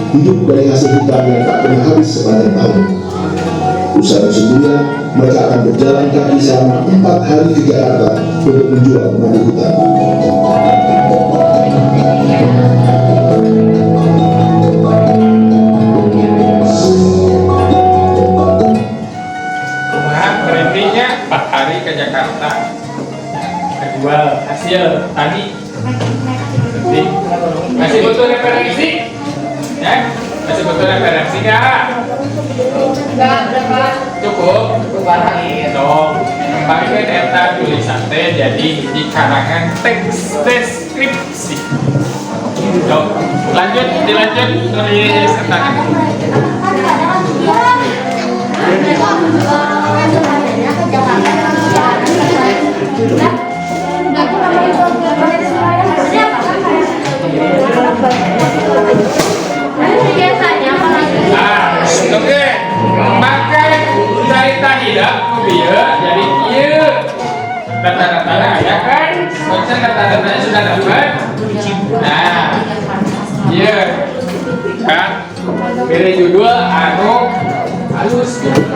hidup dari hasil hutan yang tak pernah habis sepanjang tahun. Usai musim durian, mereka akan berjalan kaki selama 4 hari ke Jakarta untuk menjual madu hutan. Rumah berhentinya 4 hari ke Jakarta. Jual hasil tadi. Berhenti. Masih butuh referensi? Ya? Masih butuh referensi nggak? Enggak, berapa? Cukup? Cukup barang dong. Kemarin eta tulisan teh jadi di karangan teks deskripsi. Dong, dilanjut tulis tentang oke, maka cerita hidup dia jadi iya data-datanya ya kan, konsep data-datanya sudah dapat. Nah, iya kan, pilih judul anu halus gitu.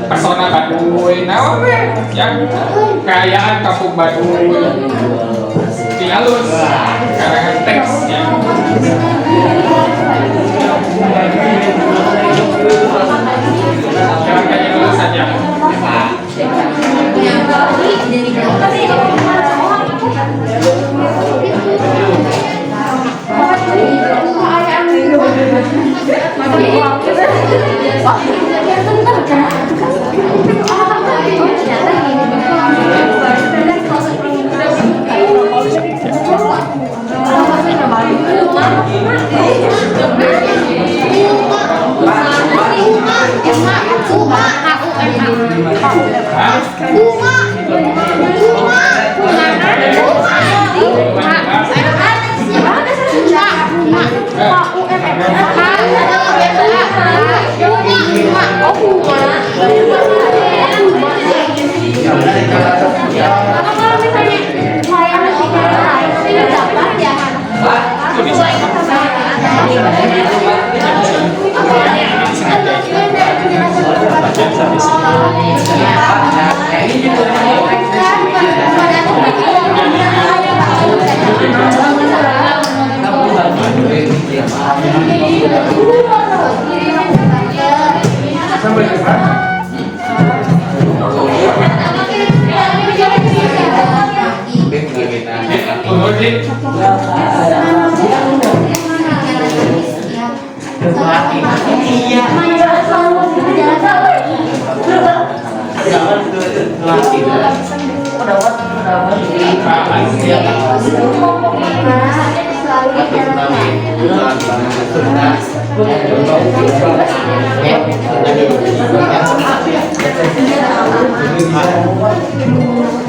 Persona Baduy, naon yang kayaan kampung Baduy, di halus, karangan teksnya. Silakan dulu saja.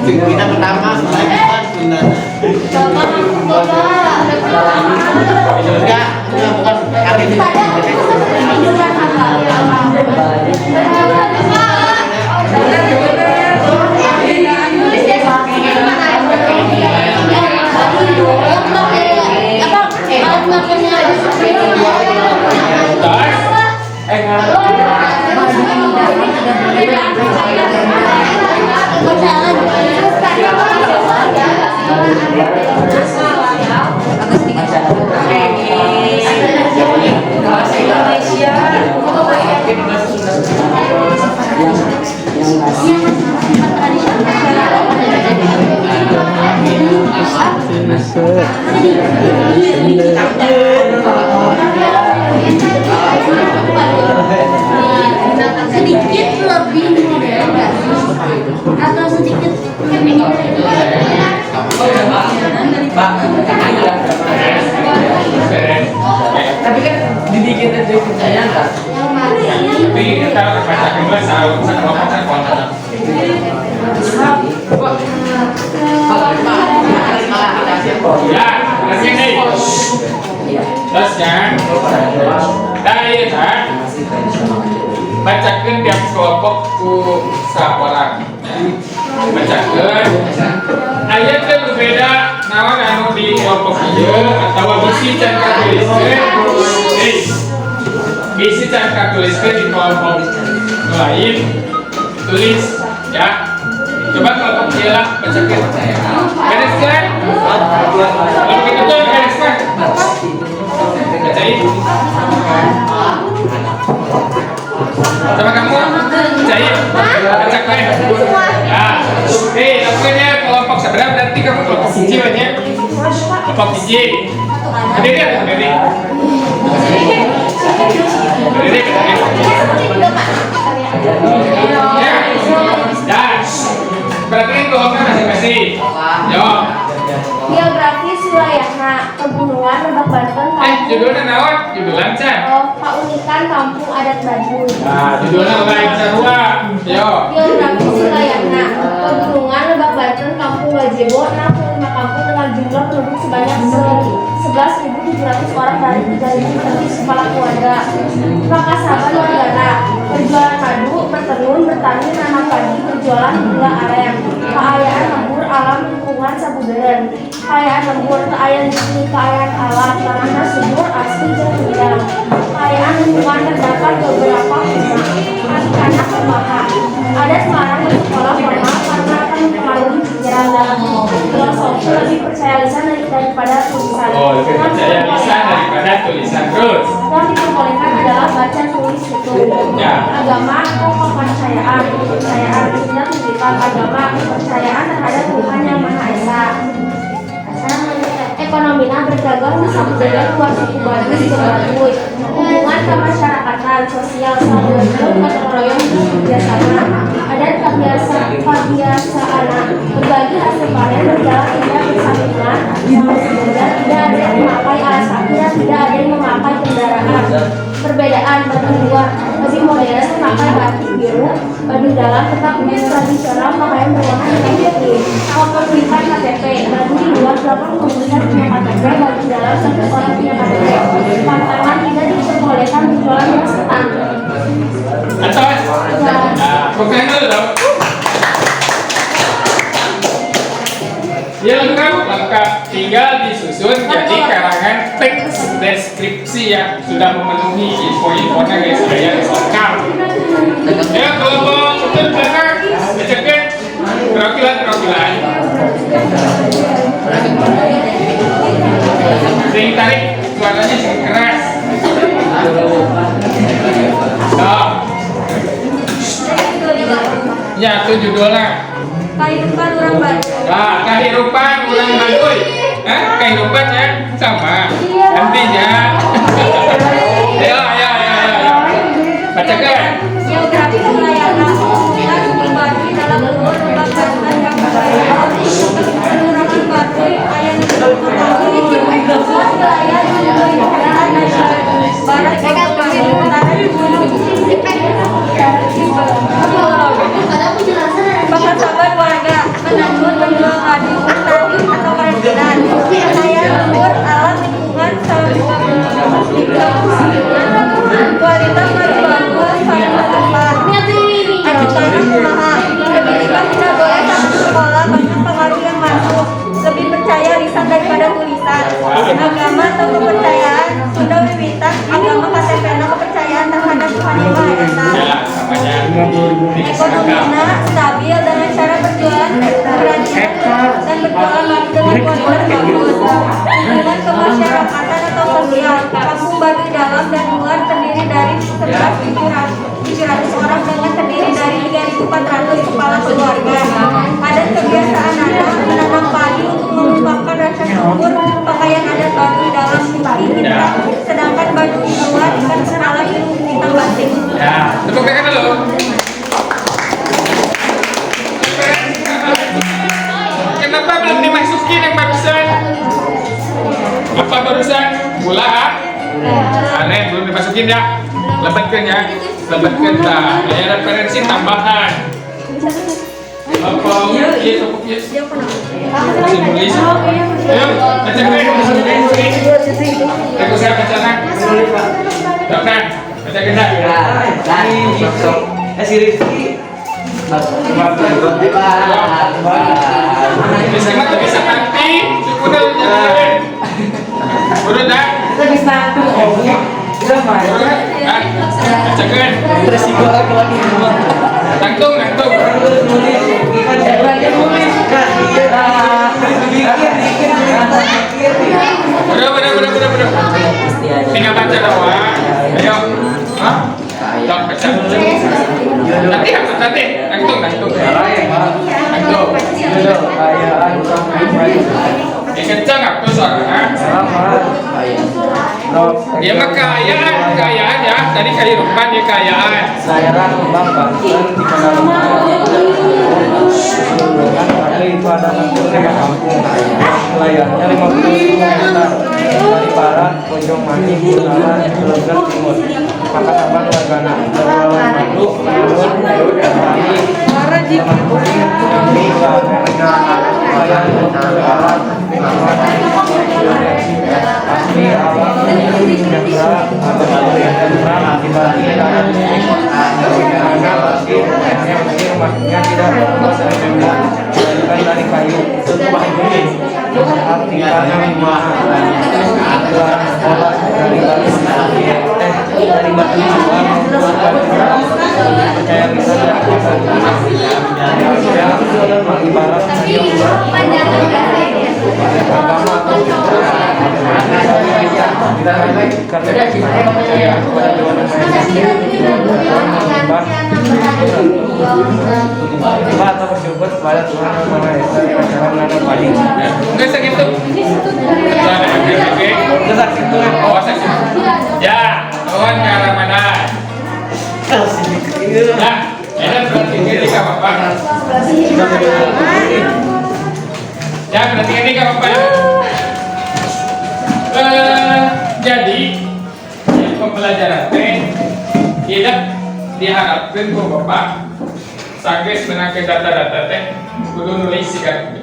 Kita pertama sedikit lebih modern nggak sih? Atau sedikit tapi kan dibikin aja percaya nggak? Tapi kita baca kedua sama pacar kontak. Ya, begini. Terusnya, dari bacakan tiap kelompok ku saporang. Bacakan. Ayat teh berbeda naon anu di kelompok ieu atawa bisi can katuliskeun. tuliskan di kelompok lain, tulis ya. Coba kelompok C lah, bacakan. Beres kan? Kalau begitu tuh beres kan? Bacain. Coba kamu bacain. Bacakan. Ya. Lakukan ya kelompok seberapa berarti kamu kelompok kecil ya. Kelompok kecil. Berdiri ya, berdiri. Berdiri, ya. Das. Perhatikan kelompoknya masing-masing. Yo. Geografis wilayahna pegunungan Lebak Banten. Judulnya naon? Judulan Chan. Keunikan kampung adat Baduy. Nah, judulnya lain sarua. Yo. Geografis wilayahna pegunungan Lebak Banten kampung Gazebo 65 kampung dengan jumlah penduduk sebanyak 11.700 orang dari 3.000 kepala keluarga. Pakasaban wargana berjualan madu, bertenun, bertani, nanam padi, berjualan gula aren. Keayaan lembur alam lingkungan sabudeureun. Keayaan lembur keayaan bumi, keayaan alam tanahna subur asli jeung rindang. Keayaan lingkungan terdapat beberapa anak kumaha. Ada sekarang bersekolah formal karena akan mempengaruhi pikiran dalam filosofi lebih percaya lisan daripada tulisan. Oh, lebih percaya lisan daripada tulisan. Terus. Yang diperbolehkan adalah baca tulis itu. Ya. Agama atau kepercayaan, kepercayaan tidak tentang agama, kepercayaan terhadap Tuhan yang Maha Esa. Ekonominya berdagang bisa menjadi luar suku Baduy ke Baduy. Hubungan kemasyarakatan, sosial, saudara, gotong royong, kerjasama, adat kebiasaan, berbagi hasil panen, berjalan tidak bersambungan, dan tidak ada yang memakai alas kaki dan tidak ada yang memakai kendaraan. Perbedaan Baduy luar lebih modern memakai batik biru, Baduy dalam tetap tradisional pakaian berwarna hitam putih. Kepemilikan KTP Baduy luar dapat memberikan punya KTP, Baduy dalam satu orang punya KTP. Pantangan tidak diperbolehkan berjualan beras ketan. Atas. Nah, bukan dulu dong. Ya lengkap, tinggal disusun jadi karangan teks deskripsi yang sudah memenuhi info-infonya guys, saya lengkap. Ya kelompok betul belakang, bacakan perwakilan. Sering tarik suaranya sering keras. Nah. Ya itu judulnya. Kehidupan orang Baduy. Nah, kehidupan orang Baduy. Kehidupan ya sama. Nantinya. Ayo. Bacakan. Geografi wilayahna pegunungan suku Baduy dalam luhur Lebak Banten kampung Gazebo. Kelurahan Baduy aya di wilayah barat Baduy, utara Gunung Pakasaban warga menandur, menjual madu, bertani atau kerajinan. Keayaan lembur alam lingkungan kualitas madu bagus, saling bertempat. Ajudan kumaha. Pendidikan tidak boleh satu sekolah, banyak pengaruh yang masuk. Lebih percaya lisan daripada tulisan. Agama atau kepercayaan Sunda Wiwitan, agama KTP kepercayaan terhadap Tuhan Yang Maha Esa. Ekonominya stabil dengan cara berjualan kerajinan dan berjualan madu dengan kualitas bagus. Hubungan kemasyarakatan atau sosial, kampung Baduy dalam dan luar terdiri dari 11.700 orang dengan terdiri dari 3.400 kepala keluarga. Adat kebiasaan adat menanam padi untuk mengungkapkan rasa syukur. Pakaian adat Baduy dalam putih hitam, sedangkan Baduy luar ikan kepala hitam batik. Ya, tepuk tangan dulu. Kenapa belum dimasukin yang barusan? Apa barusan? Gula? Aneh, belum dimasukin ya? Lebatkan ya? Lebatkan dah. Ada referensi tambahan. Apa? Iya, masih tulis. Ayo, baca keren. Aku saya baca nak. Dokter, baca kena. Dari TikTok, si Rizky. Bisa mah bisa nanti. Udah jangan. Udah dah. Bisa tuh. Udah mah. Ya, bacakan. Resiko laki-laki semua. Tangtung. Udah. Tinggal baca doang. Ayo. Hah? Tok baca. Nanti. Tangtung. Kencang aku suaranya. Ya mah kekayaan ya. Tadi kehidupan ya kekayaan. Saya Bang Bangsen di itu ada kampung layarnya 50 hektar dari barat Bojong Mani Utara Cilegon Timur maka sahabat wargana madu menurut kami teman kuning kami layar barat kami awal sejahtera atau yang tenang akibatnya karena pasti rumahnya tidak berbahasa Indonesia dari kayu artinya sekolah dari batu percaya bisa ibarat agama karena percaya kepada Tuhan kita atau bersyukur kepada Tuhan Yang Maha Esa dengan cara menanam padi. Enggak segitu. Enggak segitu kan? Oh segitu. Ya, kawan ke Ramadan. Ya, edan berarti ini gak apa-apa. Ya, berarti ini gak apa-apa. Jadi pembelajaran tidak diharapkan kok Bapak sakit menangke data-data kudu nulis sih kan.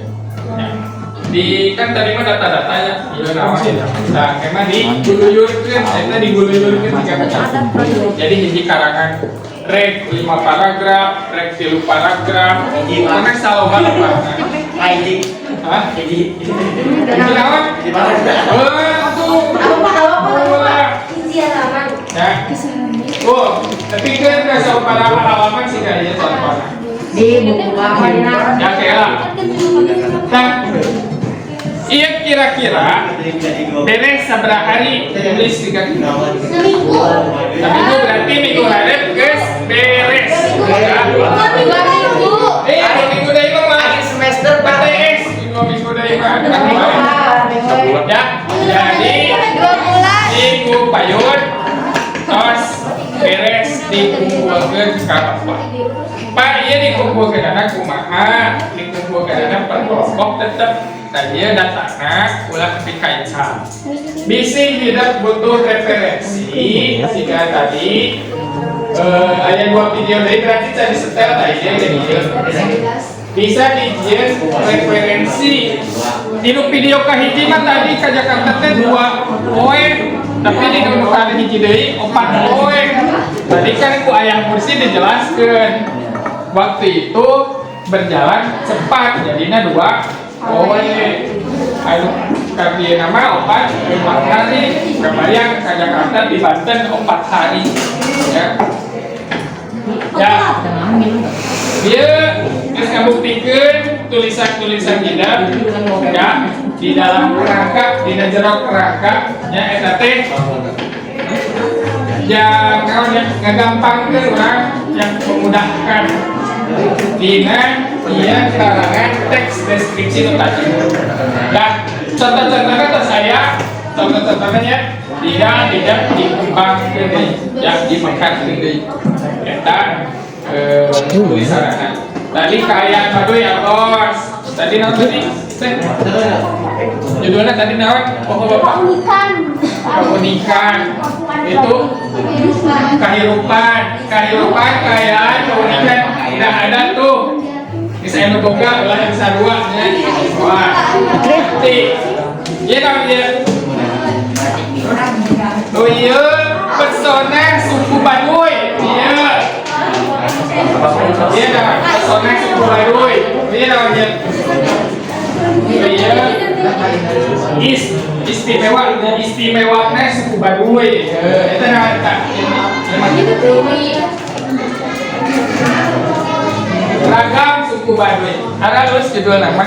Di kan tadi mah data-data ya, iya namanya. Nah, emang diguluyurkeun, eta diguluyurkeun 3 macam. Jadi hiji karangan rek 5 paragraf, rek 3 paragraf, mana saloba Pak. Hiji. Hah? Hiji. Hiji naon? Tuh. Ya. Oh, tapi kan kalau para halaman sih kayaknya contohnya. Di buku lama Ya kayak nah, iya kira-kira beres seberapa hari tulis 3 kilo. Seminggu berarti minggu harap guys beres. Minggu dari mana? semester PTS minggu dari mana? Ya, jadi minggu payun tos beres dikumpulkan ke Pak, iya dikumpulkan anak kumaha, dikumpulkan anak per kelompok tetap tadi datangnya ulah dikaitkan. Bisi tidak butuh referensi jika tadi ada 2 video dari berarti tadi setel tadi jadi bisa dijieun referensi. Di video kahiji mah tadi ka Jakarta teh 2 poe, tapi di kali hiji deui 4 poe. Tadi kan ku ayah kursi dijelaskan. Waktu itu berjalan cepat, jadinya 2 poe. Ayo kaki nama 4 hari, kebayang ke Jakarta di Banten 4 hari. Ya, dia harus membuktikan tulisan-tulisan kita ya di dalam kerangka, di jerok kerangkanya eta teh jangan ngagampangkeun orang yang memudahkan dina iya karangan teks deskripsi itu tadi. Nah, contoh-contohnya ke saya, contoh-contohnya tidak dikembangkan yang dimakan ini. Eta tulisanana. Tadi kayak madu ya bos. Tadi naon tadi? Judulnya tadi naon? Pokok Bapak. Keunikan. Itu kehidupan kayak keunikan tidak ada tuh. Bisa yang boga ulah bisa 2 nya. Wah. Berarti ieu naon ieu? Oh iya, pesona suku Baduy. Iya. Iya dah, pesona suku Baduy. Iya namanya. Iya. Istimewanya suku Baduy. Itu namanya. Ragam suku Baduy. Ada lulus judul nama?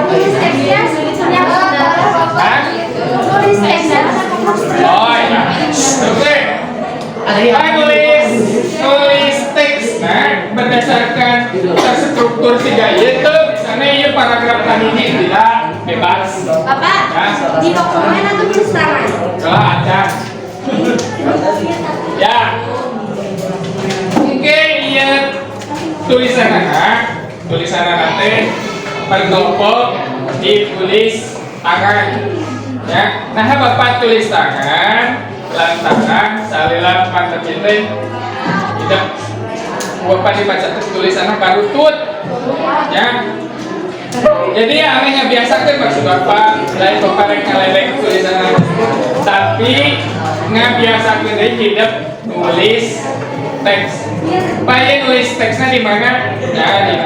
Tulis teksnya sebetulnya Hah? tulis teksnya Oh iya. Oke. Tulis teks. Nah, berdasarkan terstruktur 3 itu, misalnya ini paragraf tadi ini tidak bebas. Bapak di dokumen atau tulis tangan? Kalau ada. Ya. Oke, iya tulisan nanti berkelompok ditulis tangan. Ya, nah Bapak tulis tangan, lantaran salila panterjete tidak Bapak dibaca tulisannya karutut. Ya. Jadi anehnya biasa kan maksud Bapak dari Bapak yang ngelelek tulisannya, tapi nggak biasa kan tidak nulis teks. Baik nulis teksnya di mana? Ya di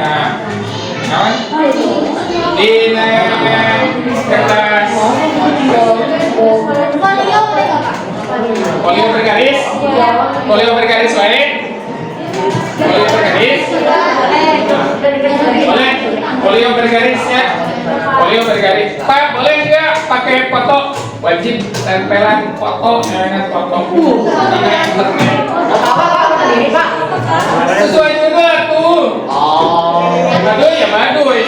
kertas folio bergaris, folio bergaris baik, folio bergaris, boleh, folio bergarisnya, folio bergaris. Pak boleh nggak pakai foto? Wajib tempelan foto, jangan foto. Ini internet. Sesuai juga tuh. Baduy ya Baduy.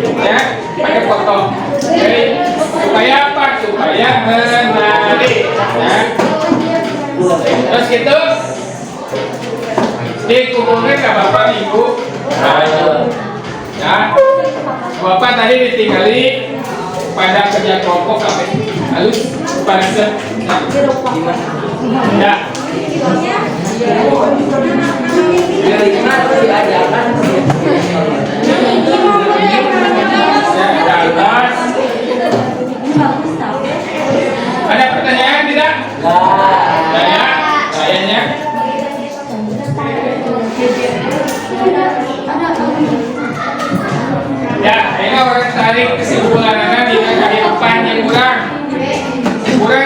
Ya, pakai foto. Jadi supaya apa? Supaya menarik. Ya. Terus gitu dikumpulkan ke Bapak Ibu. Ya. Bapak tadi ditinggali pada kerja kelompok kami. Lalu pada ya. Ada pertanyaan tidak? Saya, kayaknya. Ya, ini orang tarik kesimpulan di kehidupan yang kurang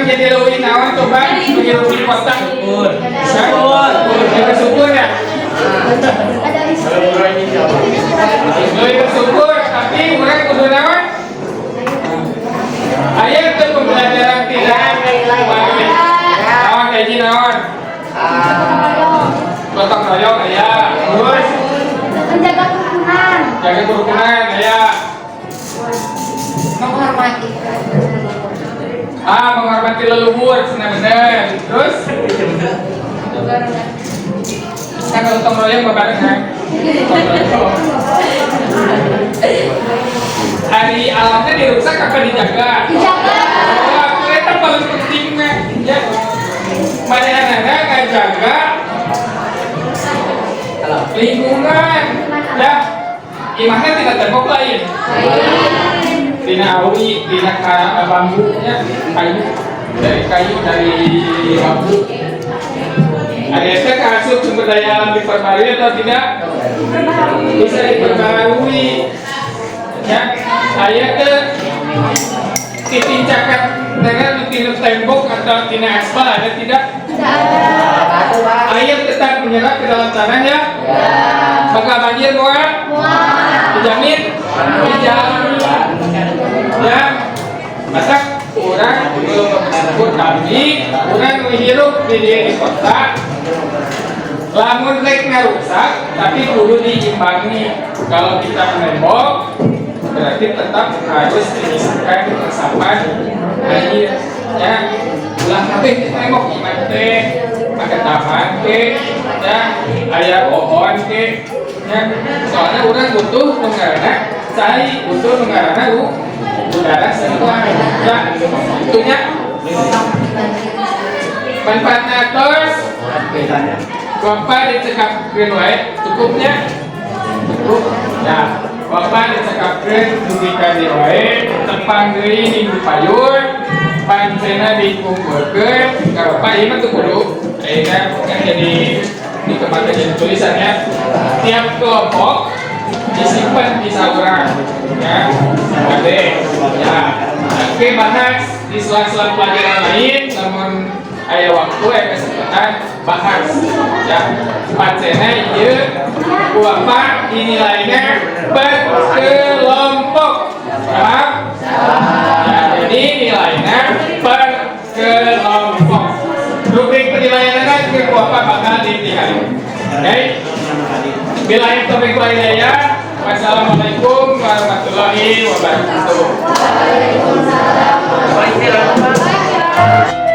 jadi lebih nawan coba menghirupi kota. Lebih bersyukur ya. Lebih bersyukur, tapi kurang kudu nawan. Ayo itu pembelajaran tidak nawan kayak gini nawan. Gotong royong ya. Terus Menjaga kerukunan. jaga kerukunan ya. Menghormati. Menghormati leluhur, benar. Terus kan gotong royong babarengan. Hari alamnya dirusak apa dijaga? Dijaga. Wah, itu paling pentingnya. Ya, mana anak nggak jaga lingkungan. Ya, imahnya tidak tembok lain. Tina awi, tina bambunya, kayu dari bambu. Ada itu kasus sumber daya alam diperbarui atau tidak? Bisa diperbarui. Ya, saya ke titincakan dengan tina tembok atau tina aspal ada tidak? Air tetap menyerap ke dalam tanah ya? Maka banjir muat? Dijamin? Dijamin. Ya, masa kurang belum bersyukur kami, kurang menghirup di kota. Lamun rek rusak, tapi dulu diimbangi. Kalau kita menembok, berarti tetap harus menyisihkan resapan air. Ya, ulah kabeh ditembok gimana teh, pakai taman ke, ya, aya pohon ke, ya. Soalnya orang butuh mengarana, cai butuh mengarana udara semua. Ya, itunya. Manfaatnya terus. Bapak dicekapkan wae cukupnya. Cukup. Ya, Bapak dicekapkan dugikan di wae, tepang deui minggu payur, pancena dikumpulkeun. Ka Bapak ieu mah teu kudu ayeuna kan jadi ditempatkan jadi tulisannya. Tiap kelompok disimpan di saluran. Ya. Ade. Ya. Oke, bahas di sela-sela pelajaran lain, namun ada waktu kesempatan bahas ya pacena ieu Bapak dinilainya berkelompok. Paham? Ya, jadi nilainya berkelompok. Rubrik penilaiannya ke Bapak bakal ditikan. Oke? Bila itu topik lainnya, wassalamualaikum warahmatullahi wabarakatuh. Waalaikumsalam.